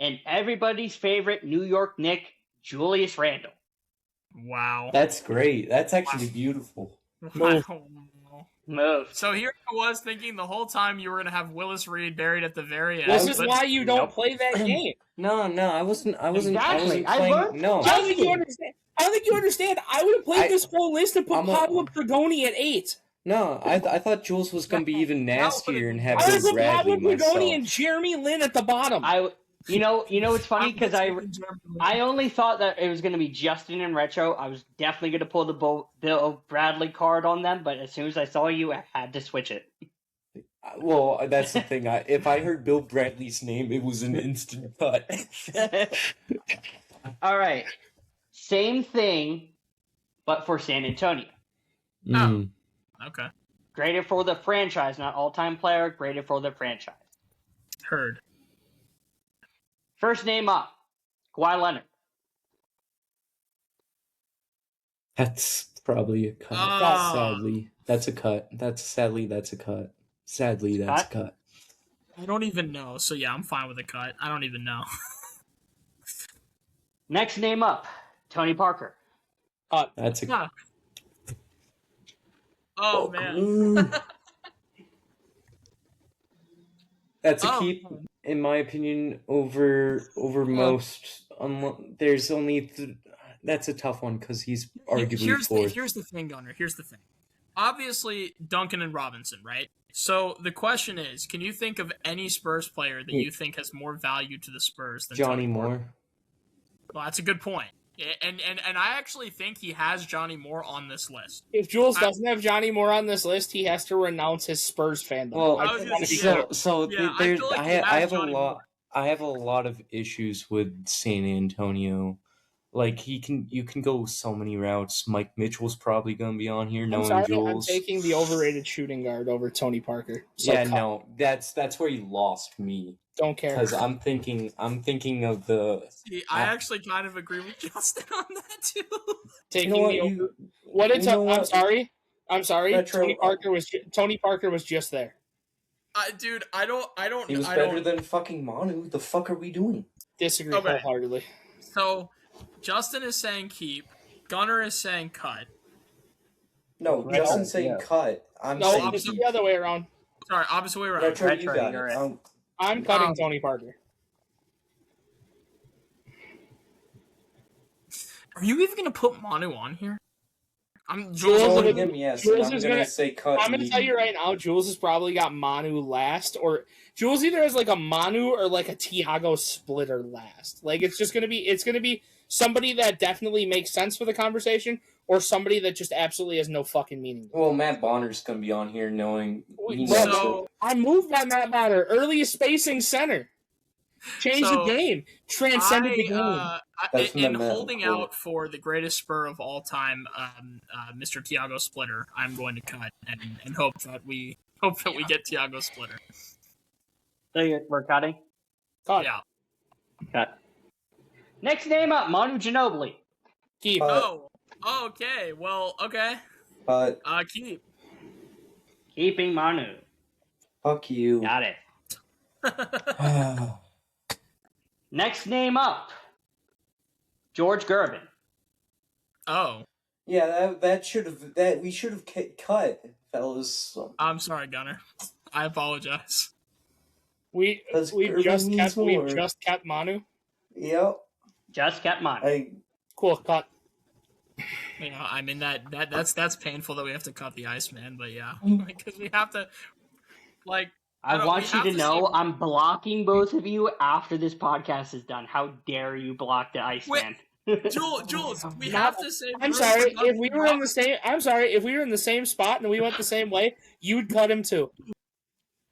and everybody's favorite New York Knick, Julius Randle. Wow. That's great. That's actually beautiful. Move. So here I was thinking the whole time you were gonna have Willis Reed buried at the very end. This is why you don't play that game. No, I wasn't Exactly. playing. I learned. No, I don't think you understand. I would have played this whole list and put Pablo Pagoni at 8. No, I thought Jules was gonna be even nastier and have I would Bill put Pablo Bradley myself. Pagoni and Jeremy Lin at the bottom. You know it's funny because I only thought that it was going to be Justin and Retro. I was definitely going to pull the Bill Bradley card on them, but as soon as I saw you, I had to switch it. Well, that's the thing. If I heard Bill Bradley's name, it was an instant cut. All right. Same thing, but for San Antonio. Oh. Okay. Graded for the franchise, not all-time player. Graded for the franchise. Heard. First name up, Kawhi Leonard. That's probably a cut. Sadly, that's a cut. That's a cut. Sadly, that's a cut. I don't even know. So yeah, I'm fine with a cut. I don't even know. Next name up, Tony Parker. That's a cut. Oh man. That's a keep, in my opinion, over most. There's only that's a tough one because he's arguably fourth. Here's the thing, Gunner. Here's the thing. Obviously, Duncan and Robinson, right? So the question is, can you think of any Spurs player that you think has more value to the Spurs than Johnny Tony Moore? Parker? Well, that's a good point. And I actually think he has Johnny Moore on this list. If Jules doesn't have Johnny Moore on this list, he has to renounce his Spurs fandom. Well, I have a lot of issues with San Antonio. Like you can go so many routes. Mike Mitchell's probably gonna be on here. I'm taking the overrated shooting guard over Tony Parker. So no, that's where you lost me. Don't care because I'm thinking of the. See, I actually kind of agree with Justin on that too. I'm sorry. Retro, Tony Parker was just there. Dude, I don't. He was better than fucking Manu. The fuck are we doing? Disagree wholeheartedly. So, Justin is saying keep. Gunner is saying cut. No, Justin's saying cut. saying it's the other way around. Sorry, opposite way around. Retro, you got it. I'm cutting Tony Parker. Are you even gonna put Manu on here? Jules I'm gonna say cut. I'm gonna tell you right now, Jules has probably got Manu last, or Jules either has like a Manu or like a Tiago splitter last. Like it's gonna be somebody that definitely makes sense for the conversation, or somebody that just absolutely has no fucking meaning. Well, Matt Bonner's gonna be on here knowing. I moved that Matt Bonner, earliest spacing center. Change the game. Transcended the game. In holding out for the greatest Spur of all time, Mr. Tiago Splitter, I'm going to cut and hope that we get Tiago Splitter. So we're cutting? Cut. Yeah. Cut. Next name up, Manu Ginobili. Keep. Okay. Well, okay. Keep. Keeping Manu. Fuck you. Got it. Next name up, George Gervin. Oh. Yeah, we should have cut, fellas. I'm sorry, Gunner. I apologize. We just kept Manu. Yep. Just kept Manu. Cool, cut. Yeah, I mean that's painful that we have to cut the Iceman, but yeah, because we have to I want you to know I'm blocking both of you after this podcast is done. How dare you block the Iceman? Jules, we have to say. I'm sorry if we were in the same. I'm sorry if we were in the same spot and we went the same way. You'd cut him too.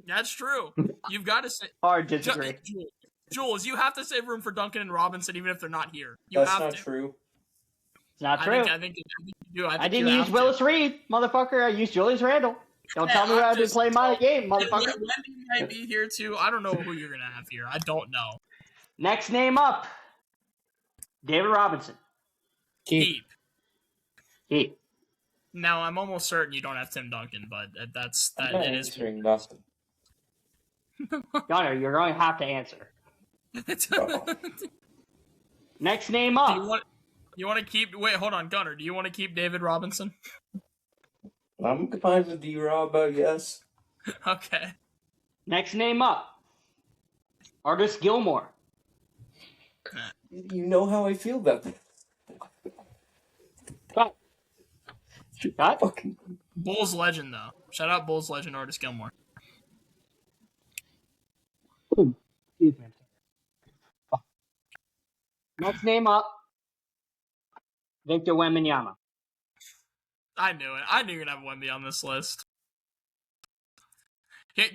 That's true. You've got to say. Hard disagree. Jules, you have to save room for Duncan and Robinson, even if they're not here. That's not true. It's not true. I think you do. I didn't use Willis Reed, motherfucker. I used Julius Randle. Don't tell me how to play my game, motherfucker. Wendy might be here too. I don't know who you're gonna have here. I don't know. Next name up, David Robinson. Keep. Now I'm almost certain you don't have Tim Duncan, but it is. Nothing. Gunner, you're going to have to answer. Next name up. You want to keep? Wait, hold on, Gunner. Do you want to keep David Robinson? I'm fine with D-Rob, I guess. Okay. Next name up, Artis Gilmore. You know how I feel about that. Cut. Bulls legend, though. Shout out Bulls legend Artis Gilmore. Excuse me. Next name up, Victor Wembanyama. I knew it. I knew you're going to have Wemby on this list.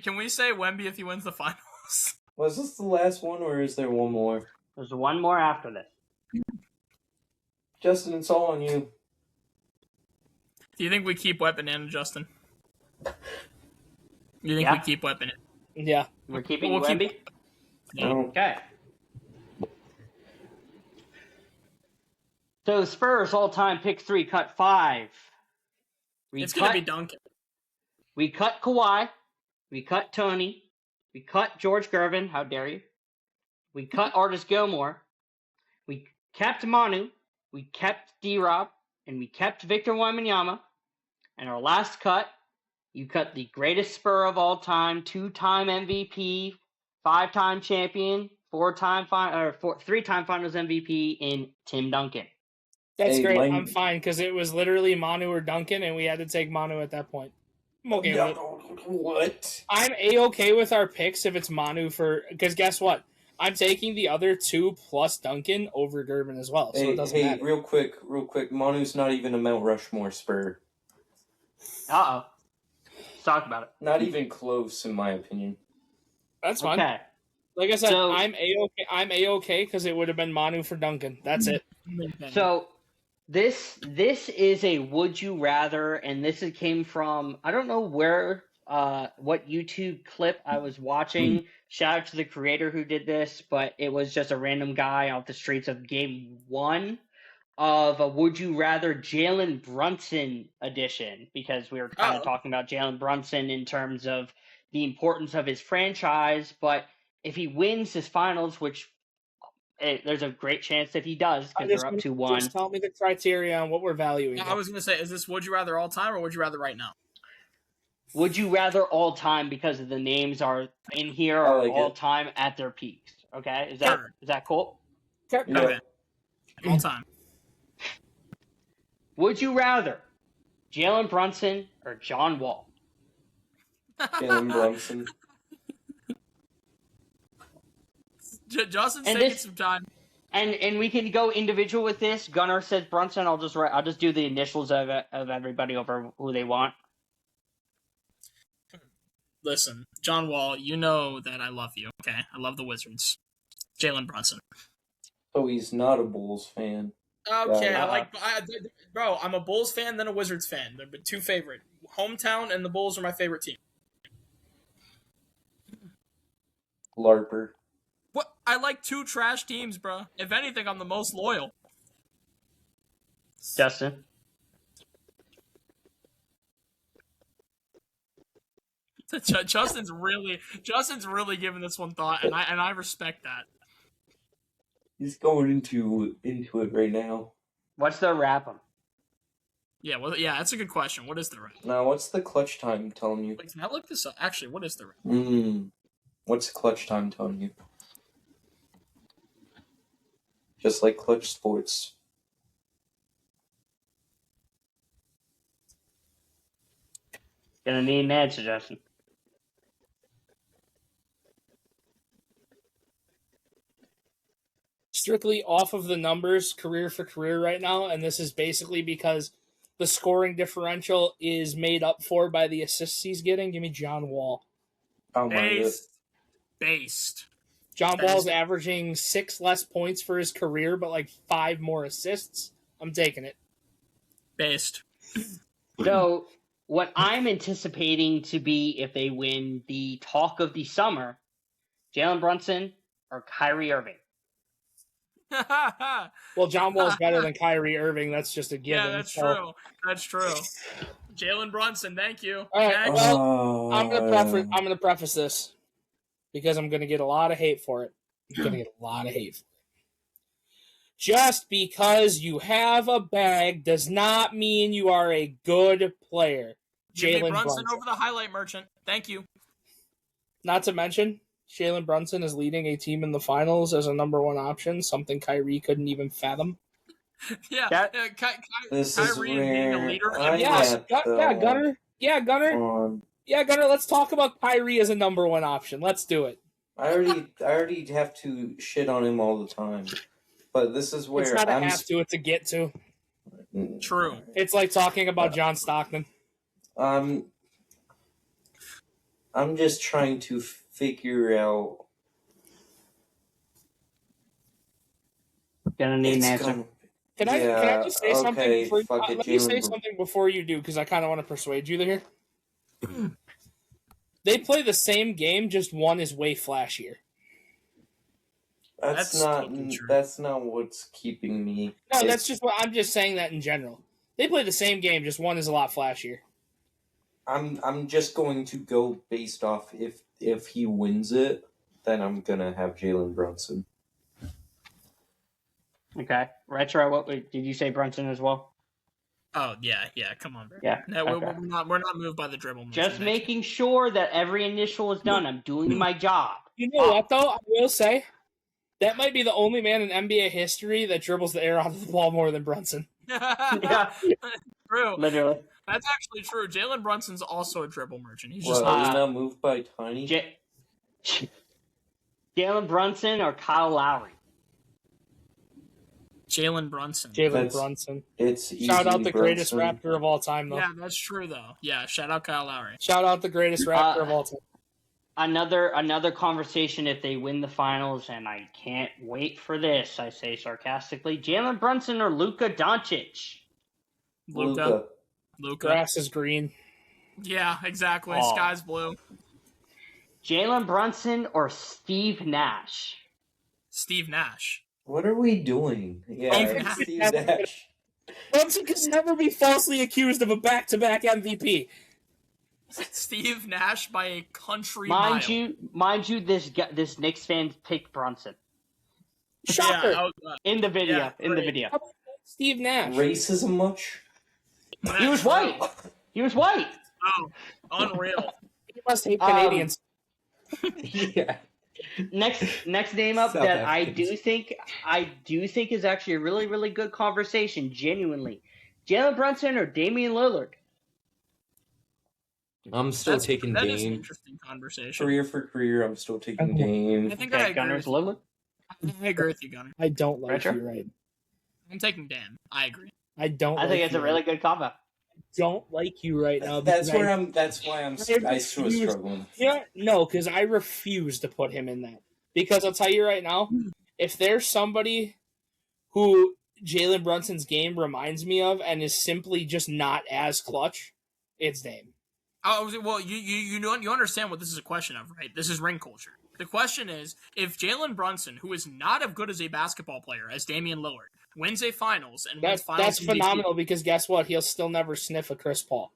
Can we say Wemby if he wins the finals? Was this the last one, or is there one more? There's one more after this. Justin, it's all on you. Do you think we keep Weapon in, Justin? You think we keep Weapon in? Yeah. We're keeping Wemby? Okay. So Spurs all-time pick 3, cut 5. It's going to be Duncan. We cut Kawhi. We cut Tony. We cut George Gervin. How dare you? We cut Artis Gilmore. We kept Manu. We kept D-Rob. And we kept Victor Wembanyama. And our last cut, you cut the greatest Spur of all time, 2-time MVP, 5-time champion, 3-time Finals MVP in Tim Duncan. That's great. I'm fine because it was literally Manu or Duncan, and we had to take Manu at that point. I'm okay with it. What? I'm A-okay with our picks if it's Manu because guess what? I'm taking the other 2 plus Duncan over Gervin as well, so it doesn't matter. real quick. Manu's not even a Mount Rushmore Spur. Uh-oh. Let's talk about it. Not even close, in my opinion. That's fine. Okay. Like I said, I'm A-okay because it would have been Manu for Duncan. That's it. So this is a would you rather, and this came from, I don't know what YouTube clip I was watching. Shout out to the creator who did this, but it was just a random guy off the streets of Game 1 of a would you rather Jalen Brunson edition, because we were kind of talking about Jalen Brunson in terms of the importance of his franchise, but if he wins his finals, which there's a great chance that he does because they're up 2-1. Just tell me the criteria on what we're valuing. I was going to say, is this would you rather all time or would you rather right now? Would you rather all time because of the names are in here are all time at their peaks. Okay? Is that cool? Okay. Yeah. All time. Would you rather Jalen Brunson or John Wall? Jalen Brunson. Justin's taking some time. And we can go individual with this. Gunnar says Brunson. I'll just do the initials of everybody over who they want. Listen, John Wall, you know that I love you, okay? I love the Wizards. Jalen Brunson. Oh, he's not a Bulls fan. Okay, bro, I'm a Bulls fan, then a Wizards fan. They're my 2 favorite. Hometown and the Bulls are my favorite team. LARPer. What? I like 2 trash teams, bro. If anything, I'm the most loyal. Justin? Justin's really giving this one thought, and I respect that. He's going into it right now. What's the wrap-em? Yeah, that's a good question. What is the wrap? Now, what's the clutch time telling you? Wait, can I look this up? Actually, what is the wrap? What's clutch time telling you? Just like Clutch Sports. Gonna need an answer, Justin. Strictly off of the numbers, career for career right now, and this is basically because the scoring differential is made up for by the assists he's getting. Give me John Wall. Based. John Wall's averaging 6 less points for his career, but like 5 more assists. I'm taking it. Based. So, what I'm anticipating to be, if they win, the talk of the summer, Jalen Brunson or Kyrie Irving. Well, John Wall's better than Kyrie Irving. That's just a given. Yeah, that's true. Jalen Brunson, thank you. All right, well, I'm gonna preface this because I'm gonna get a lot of hate for it. Just because you have a bag does not mean you are a good player. Jalen Brunson over the highlight merchant. Thank you. Not to mention, Jalen Brunson is leading a team in the finals as a number 1 option, something Kyrie couldn't even fathom. Yeah, this Kyrie is being a leader. Gunner. Yeah, Gunner. Let's talk about Kyrie as a number 1 option. Let's do it. I already have to shit on him all the time, but this is where it's not a have to; it's a get to. True. It's like talking about John Stockton. I'm just trying to figure out. Gonna need an answer. Can I just say something before you, fuck it, let me say Jalen something before you do, because I kind of want to persuade you here. They play the same game, just one is way flashier. That's not what's keeping me. No, that's just what I'm just saying that in general. They play the same game, just one is a lot flashier. I'm just going to go based off if he wins it, then I'm gonna have Jalen Brunson. Okay. Retro, what did you say Brunson as well? Oh yeah, come on, bro. Yeah. No, okay. we're not moved by the dribble. Just making sure that every initial is done. I'm doing my job. You know what though? I will say that might be the only man in NBA history that dribbles the air out of the ball more than Brunson. Yeah. True. Literally. That's actually true. Jalen Brunson's also a dribble merchant. He's What, just are we not moved by Tiny? Jalen Brunson or Kyle Lowry? Jalen Brunson. Brunson. It's shout out the greatest Brunson. Raptor of all time, though. Yeah, that's true, though. Yeah, shout out Kyle Lowry. Shout out the greatest Raptor of all time. Another conversation if they win the finals, and I can't wait for this, I say sarcastically. Jalen Brunson or Luka Doncic? Luka. Grass is green. Yeah, exactly. Oh. Sky's blue. Jalen Brunson or Steve Nash? Steve Nash. What are we doing? Yeah, it's Steve Nash. Brunson can never be falsely accused of a back-to-back MVP. Steve Nash by a country Mind mile. you, this Knicks fan picked Brunson. Shocker. Yeah, in the video. yeah, in the great. video. Steve Nash. Racism much? He was white. He was white. Oh, unreal. He must hate Canadians. Yeah. Next name up South that Africans. I do think is actually a really, really good conversation, genuinely. Jalen Brunson or Damian Lillard? I'm still taking that is an Dame. interesting conversation. Career for career, I'm still taking Dame. I think I agree Gunners with you. Lillard? I agree with you, Gunner. I don't like Retro? you right. I'm taking Dan. I agree. I don't. I think it's a really good combo. Don't like you right now. That's because why I'm still struggling. Yeah, no, because I refuse to put him in that. Because I'll tell you right now, if there's somebody who Jalen Brunson's game reminds me of and is simply just not as clutch, it's Dame. Oh, well, you understand what this is a question of, right? This is ring culture. The question is, if Jalen Brunson, who is not as good as a basketball player as Damian Lillard, wins a finals and wins finals That's MVP, phenomenal because guess what? He'll still never sniff a Chris Paul.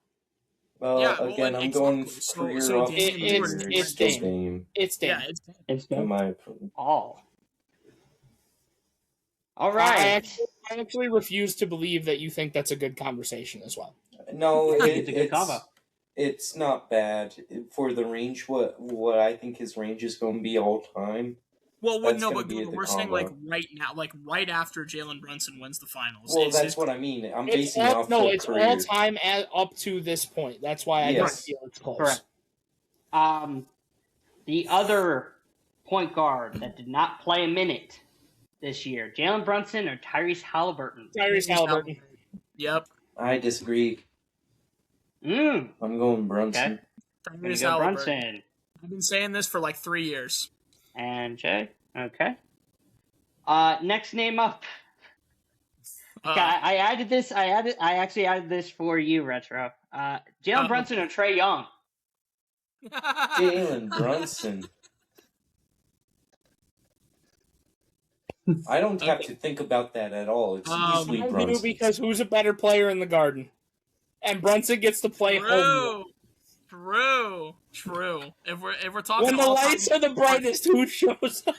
Well, Yeah, again, I'm exactly. going So career off. it's Dame. It's Dame. Yeah, it's It's in Dame. my opinion. All right. I actually refuse to believe that you think that's a good conversation as well. No, It's a good combo. It's not bad for the range. What I think his range is going to be all time. well, That's no, gonna but be at the we're saying like combo. right now, like right after Jalen Brunson wins the finals. Well, is that's his- what I mean. I'm It's basing all, off no, full it's career. all time up to this point. That's why I don't Yes. feel it's close. Correct. The other point guard that did not play a minute this year, Jalen Brunson or Tyrese Halliburton? Tyrese Halliburton. Yep. I disagree. Mm. I'm going Brunson. Okay. Gonna Tyrese go Halliburton. Brunson. I've been saying this for like 3 years. And Jay. Okay. Next name up. Okay, I added this. I actually added this for you, Retro. Jalen Brunson or Trae Young? Jalen Brunson. I don't have to think about that at all. It's easily I do Brunson. because who's a better player in the Garden? And Brunson gets to play home. True. If we're talking When the lights are the brightest, who shows up?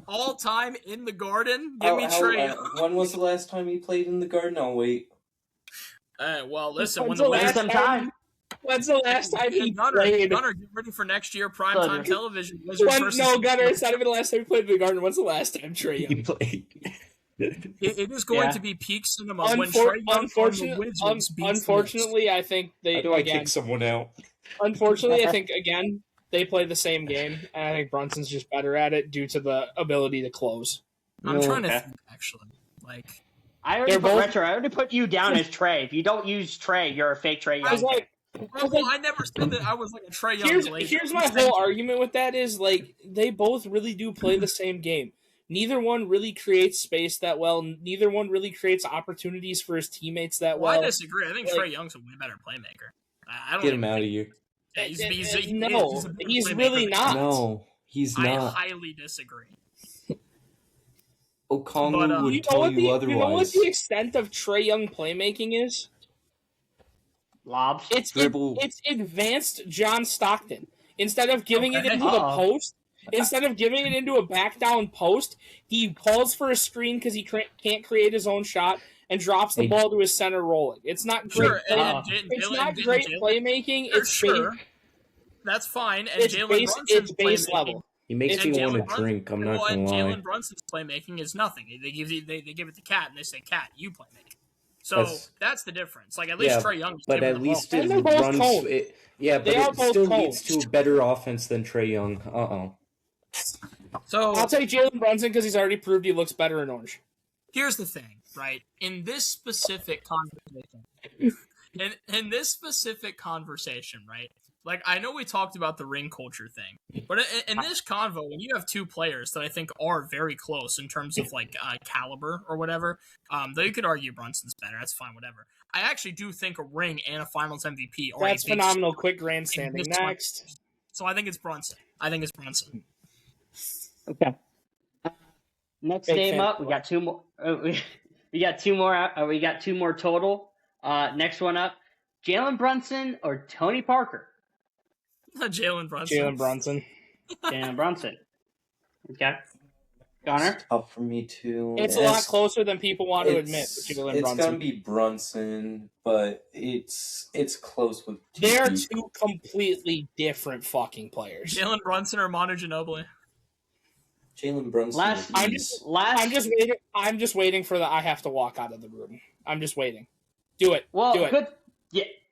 all time in the Garden, give me Trae. When was the last time he played in the Garden? I'll wait. Well, listen. When's When the the last last time? When's the last time he played? Gunner, get ready for next year primetime Gunner. television. Wizards versus No, Gunner, it's not even the last time he played in the Garden. When's the last time Trae Young? He played. It is going Yeah. to be peak cinema when Trae Young on the Wizards beats Unfortunately, I think they How do I again. kick someone out? Unfortunately, I think again they play the same game, and I think Brunson's just better at it due to the ability to close. I'm trying to Okay. think, actually. I already They're put both- Retro. I already put you down as Trey. If you don't use Trey, you're a fake Trey Young. I was like, I never said that I was like a Trae Young. Here's my whole argument with that is like they both really do play the same game. Neither one really creates space that well. Neither one really creates opportunities for his teammates that well. I disagree. I think Trae Young's a way better playmaker. I don't get him out of here. He's really not. No, he's not. I highly disagree. Okongwu would tell you otherwise. You know what the extent of Trae Young playmaking is? Lobs. It's advanced John Stockton. Instead of giving it into the post, instead of giving it into a back down post, he calls for a screen because he can't create his own shot and drops the ball to his center rolling. It's not great. It's not great playmaking. It's that's fine. And it's base level. He makes me want to drink. I'm not gonna lie. Jalen Brunson's playmaking is nothing. They give it to Cat and they say, "Cat, you play make." So that's the difference. Like at least Trae Young. But at least it runs. But it still leads to a better offense than Trae Young. So I'll take Jalen Brunson because he's already proved he looks better in orange. Here's the thing, right? In this specific conversation, right? Like, I know we talked about the ring culture thing, but in this convo, when you have two players that I think are very close in terms of, like, caliber or whatever, though you could argue Brunson's better, that's fine, whatever. I actually do think a ring and a Finals MVP are That's phenomenal. Quick grandstanding. Next. So I think it's Brunson. Okay. Next name up, we got two more. We got two more total. Next one up, Jalen Brunson or Tony Parker? Jalen Brunson. Jalen Brunson. Okay. Connor? It's tough for me too. It's a lot closer than people want to admit. Jalen Brunson. It's gonna be Brunson, but it's close with. They're two completely different fucking players. Jalen Brunson or Manu Ginobili? Jalen Brunson. I'm just waiting for the I have to walk out of the room. I'm just waiting. Do it. Well, do it.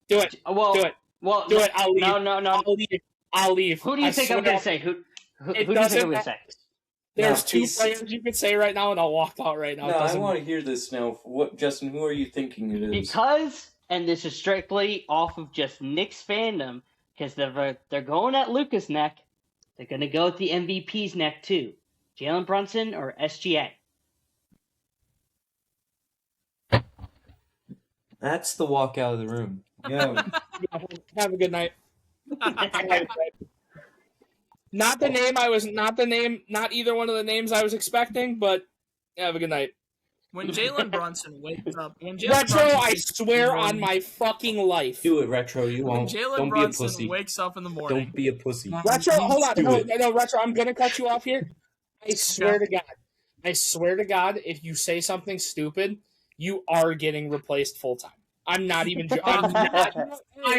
Do it. Well, do it. Well, do it. I'll leave. No. I'll leave. Who do you think I'm going to say? Who do you think I'm going to say? There's two players you could say right now, and I'll walk out right now. No, I want to hear this now. Justin, who are you thinking it is? Because, and this is strictly off of just Knicks fandom, because they're going at Luka's neck. They're going to go at the MVP's neck, too. Jalen Brunson or SGA? That's the walk out of the room. Yeah. Have a good night. Not either one of the names I was expecting, but have a good night. When Jalen Brunson wakes up, I swear on my fucking life. Do it, Retro. You won't. Don't be a pussy. Wakes up in the morning. Don't be a pussy. Retro, hold on. No, Retro, I'm going to cut you off here. I swear to God, if you say something stupid, you are getting replaced full time. I'm not even. I'm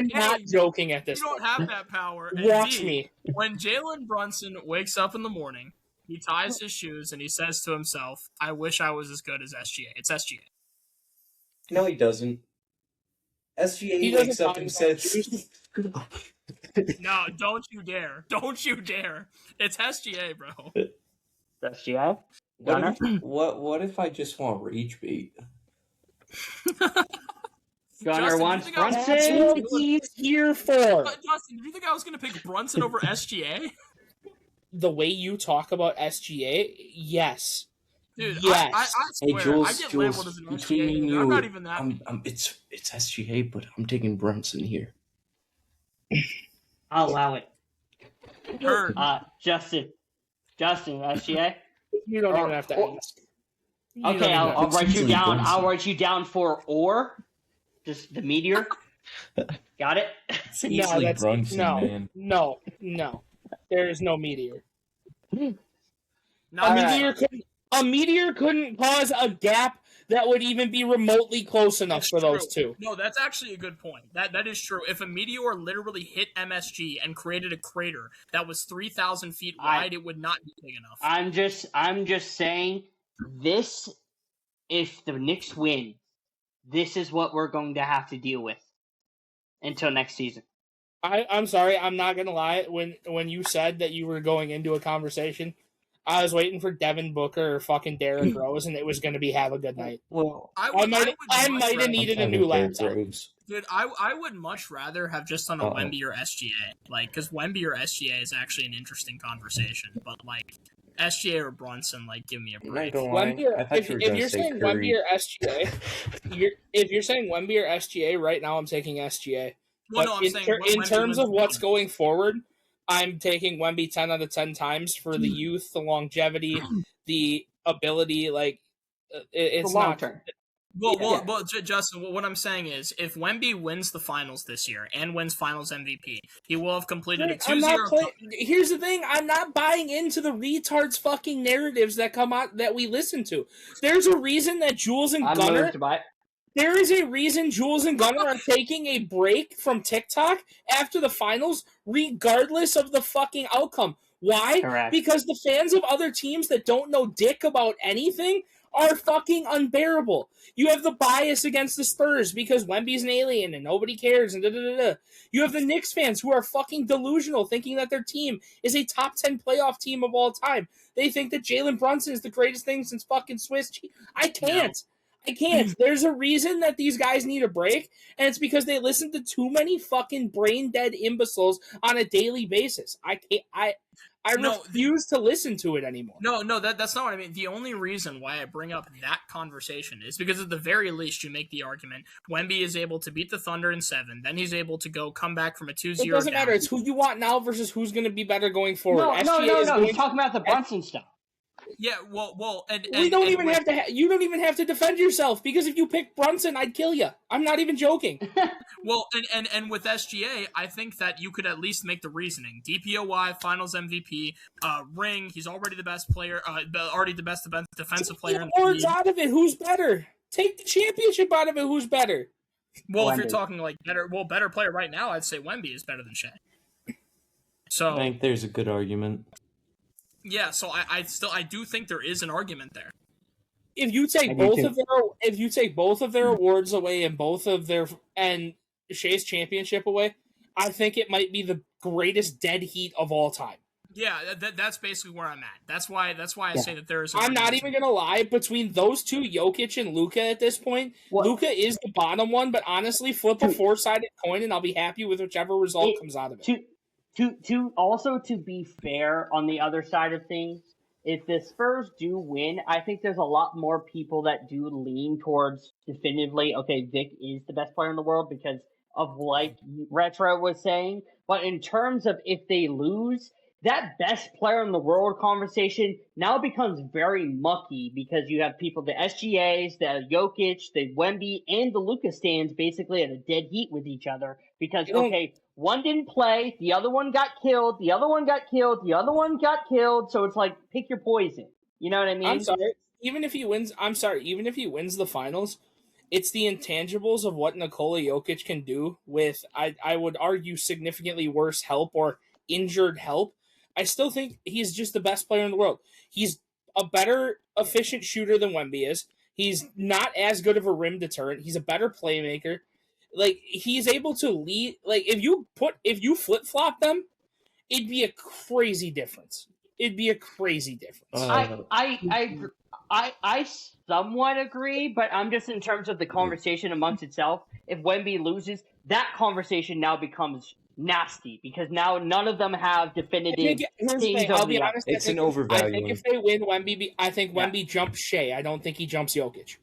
not joking at this. You don't have that power. Watch me. When Jalen Brunson wakes up in the morning, he ties his shoes and he says to himself, "I wish I was as good as SGA." It's SGA. No, he doesn't. SGA wakes up and says, "No, don't you dare! Don't you dare! It's SGA, bro." SGA. What if I just want rage bait? Gunner wants Brunson. That's what he's here for. Justin, did you think I was going to pick Brunson over SGA? The way you talk about SGA, yes. Dude, yes. I swear, hey, Jules, I get labeled as an between SGA. you, I'm not even that. It's SGA, but I'm taking Brunson here. I'll allow it. Heard. Justin, SGA? You don't even have to ask. Okay, I'll write you down. I'll write you down for just the meteor. Got it? It's easily Brunson, man. No. There is no meteor. A meteor couldn't cause a gap that would even be remotely close enough for those two. No, that's actually a good point. That is true. If a meteor literally hit MSG and created a crater that was 3,000 feet wide, it would not be big enough. I'm just saying this. If the Knicks win, this is what we're going to have to deal with until next season. I'm sorry, I'm not gonna lie. When you said that you were going into a conversation, I was waiting for Devin Booker or fucking Derrick Rose, and it was going to be have a good night. Well, I might have needed a new laptop. Dude, I would much rather have just done a Wemby or SGA, like, because Wemby or SGA is actually an interesting conversation, but like SGA or Brunson, like, give me a break. If you're saying Wemby or SGA, if you're saying Wemby or SGA right now, I'm taking SGA. Well, no, I'm saying in terms of what's going forward, I'm taking Wemby 10 out of 10 times for the youth, the longevity, the ability. Like, it's the long not. term. Well, Justin, what I'm saying is, if Wemby wins the finals this year and wins Finals MVP, he will have completed a 2-0. Here's the thing: I'm not buying into the retards fucking narratives that come out that we listen to. There's a reason that Jules and Gunnar. There is a reason Jules and Gunnar are taking a break from TikTok after the finals, regardless of the fucking outcome. Why? Correct. Because the fans of other teams that don't know dick about anything are fucking unbearable. You have the bias against the Spurs because Wemby's an alien and nobody cares and da-da-da-da. You have the Knicks fans who are fucking delusional, thinking that their team is a top 10 playoff team of all time. They think that Jalen Brunson is the greatest thing since fucking Swiss cheese. I can't. There's a reason that these guys need a break, and it's because they listen to too many fucking brain-dead imbeciles on a daily basis. I refuse to listen to it anymore. No, that's not what I mean. The only reason why I bring up that conversation is because at the very least you make the argument Wemby is able to beat the Thunder in 7, then he's able to come back from a 2-0 It doesn't matter. It's who you want now versus who's going to be better going forward. No. He's talking about the Brunson stuff. Yeah, well, and you don't even have to defend yourself because if you pick Brunson, I'd kill you. I'm not even joking. Well, and with SGA, I think that you could at least make the reasoning: DPOY, Finals MVP, ring. He's already the best player, already the best defensive player. Take the awards out of it. Who's better? Take the championship out of it. Who's better? Well, if you're talking like better player right now, I'd say Wemby is better than Shea. So I think there's a good argument. Yeah, so I do think there is an argument there. If you take both of their awards away and Shea's championship away, I think it might be the greatest dead heat of all time. Yeah, that's basically where I'm at. That's why I say that there is. I'm not even gonna lie. Between those two, Jokic and Luka, at this point, Luka is the bottom one. But honestly, flip a 4-sided coin, and I'll be happy with whichever result comes out of it. To be fair, on the other side of things, if the Spurs do win, I think there's a lot more people that do lean towards definitively, okay, Vic is the best player in the world because of like Retro was saying. But in terms of if they lose, that best player in the world conversation now becomes very mucky because you have people, the SGAs, the Jokic, the Wemby, and the Luka stands basically at a dead heat with each other because, okay, one didn't play, the other one got killed, the other one got killed, the other one got killed, so it's like, pick your poison. You know what I mean? I'm sorry. Even if he wins the finals, it's the intangibles of what Nikola Jokic can do with, I would argue, significantly worse help or injured help. I still think he's just the best player in the world. He's a better efficient shooter than Wemby is. He's not as good of a rim deterrent. He's a better playmaker. Like, he's able to lead. Like, if you flip-flop them, it'd be a crazy difference. I somewhat agree, but I'm just in terms of the conversation amongst itself. If Wemby loses, that conversation now becomes nasty because now none of them have definitive things. I'll be honest. It's an overvaluing. I think if they win Wemby, I think Wemby jumps Shea. I don't think he jumps Jokic.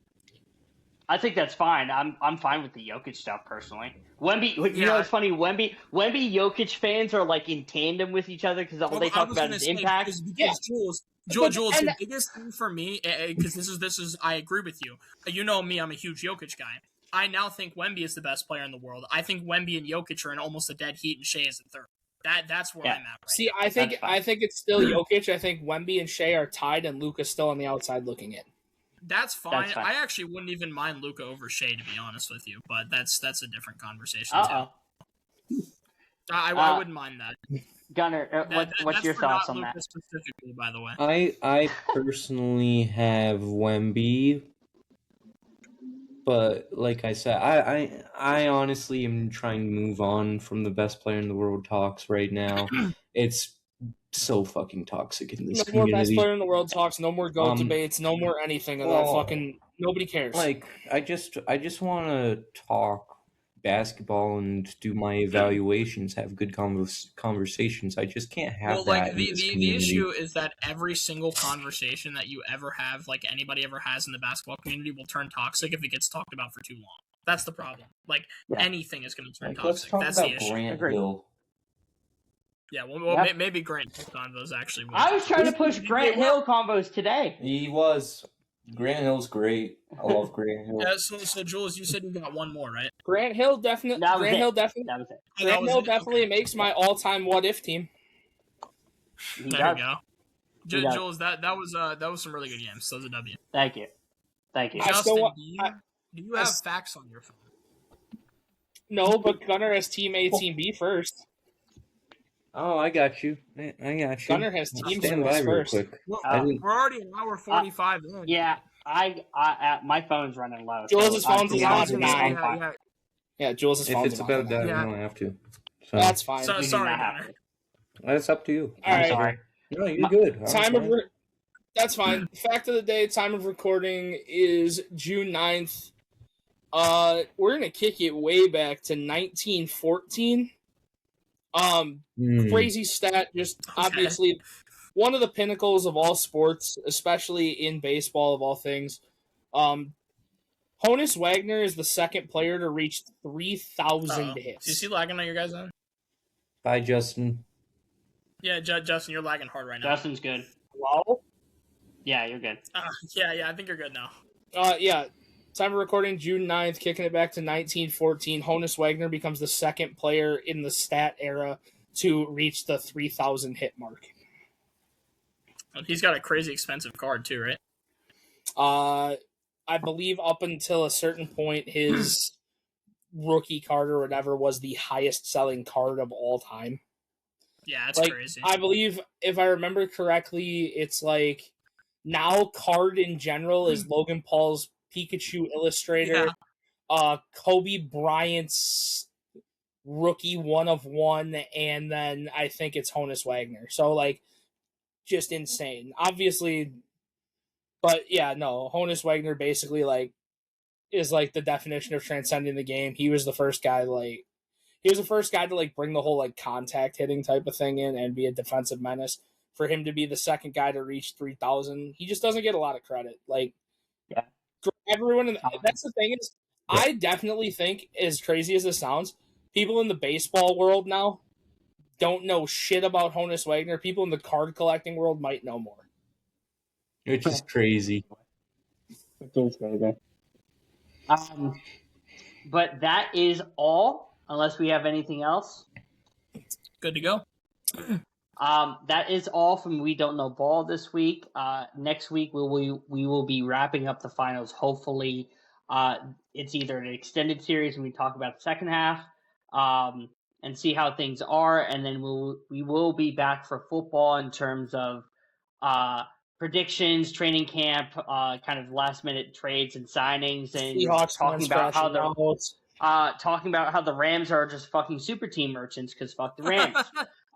I think that's fine. I'm fine with the Jokic stuff personally. Wemby, you know, it's funny. Wemby, Jokic fans are like in tandem with each other because all they talk about is impact. Jules, the biggest thing for me, because this is, I agree with you. You know me, I'm a huge Jokic guy. I now think Wemby is the best player in the world. I think Wemby and Jokic are in almost a dead heat, and Shea is in third. That's where I'm at. Right See, now. I think it's still Jokic. I think Wemby and Shea are tied, and Luka's still on the outside looking in. That's fine. I actually wouldn't even mind Luka over Shea, to be honest with you, but that's a different conversation too. I wouldn't mind that. Gunnar, what's your thoughts on Luka that? Specifically, by the way, I personally have Wemby, but like I said, I honestly am trying to move on from the best player in the world talks right now. It's so fucking toxic in this No more community. best player in the world talks. No more GOAT debates. No more anything of that. Fucking nobody cares. Like, I just want to talk basketball and do my evaluations, have good conversations. I just can't have that in this community. The issue is that every single conversation that you ever have, like anybody ever has in the basketball community, will turn toxic if it gets talked about for too long. That's the problem. Like, anything is going to turn toxic. That's the issue. Grant Hill. Yeah, well, maybe Grant Hill convos actually. I was trying to push Grant Hill combos today. He was. Grant Hill's great. I love Grant Hill. Yeah, so Jules, you said you got one more, right? Grant Hill definitely. That was it. Grant Hill definitely makes my all-time what if team. There you go. Jules, that was some really good games. So that was a W. Thank you. Justin, do you have facts on your phone? No, but Gunnar has Team A, Team B first. Oh, I got you. Gunnar has Team Stand by real quick. We're already an hour 45 in. Yeah, my phone's running low. Jules' phone's on 9. Yeah, Jules' phone's on. If it's about that, we don't have to. So. That's fine. So, sorry, Gunnar. That's up to you. All right. Sorry. No, you're good. That's fine. Fact of the day, time of recording is June 9th. We're going to kick it way back to 1914. Crazy stat, just obviously one of the pinnacles of all sports, especially in baseball of all things. Honus Wagner is the second player to reach 3,000 hits. Do you see lagging on your guys' end? Bye, Justin. Yeah, Justin, you're lagging hard right now. Justin's good. Hello? Yeah, you're good. Yeah, I think you're good now. Yeah. Time of recording, June 9th, kicking it back to 1914. Honus Wagner becomes the second player in the stat era to reach the 3,000 hit mark. He's got a crazy expensive card too, right? I believe up until a certain point, his rookie card or whatever was the highest selling card of all time. Yeah, it's crazy. I believe, if I remember correctly, it's like now card in general is Logan Paul's Pikachu Illustrator, Kobe Bryant's rookie 1 of 1, and then I think it's Honus Wagner. So, like, just insane. Obviously, but yeah, no, Honus Wagner basically, like, is, like, the definition of transcending the game. He was the first guy, to bring the whole, like, contact hitting type of thing in and be a defensive menace. For him to be the second guy to reach 3,000, he just doesn't get a lot of credit. Like, everyone, that's the thing is, I definitely think, as crazy as this sounds, people in the baseball world now don't know shit about Honus Wagner. People in the card collecting world might know more. Which is crazy. But that is all, unless we have anything else. Good to go. That is all from We Don't Know Ball this week. Next week we will be wrapping up the finals. Hopefully, it's either an extended series and we talk about the second half, and see how things are, and then we will be back for football in terms of predictions, training camp, kind of last minute trades and signings, and talking about how the Rams are just fucking super team merchants because fuck the Rams.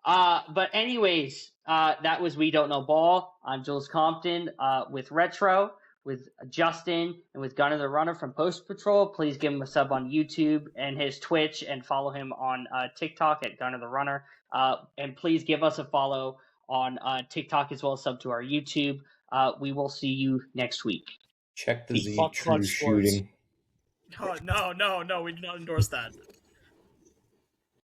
But anyways, that was We Don't Know Ball. I'm Jules Compton with Retro, with Justin, and with Gunnar the Runner from Post Patrol. Please give him a sub on YouTube and his Twitch, and follow him on TikTok at Gunnar the Runner. And please give us a follow on TikTok as well as sub to our YouTube. We will see you next week. Check the Z True shooting. Oh, no, we do not endorse that.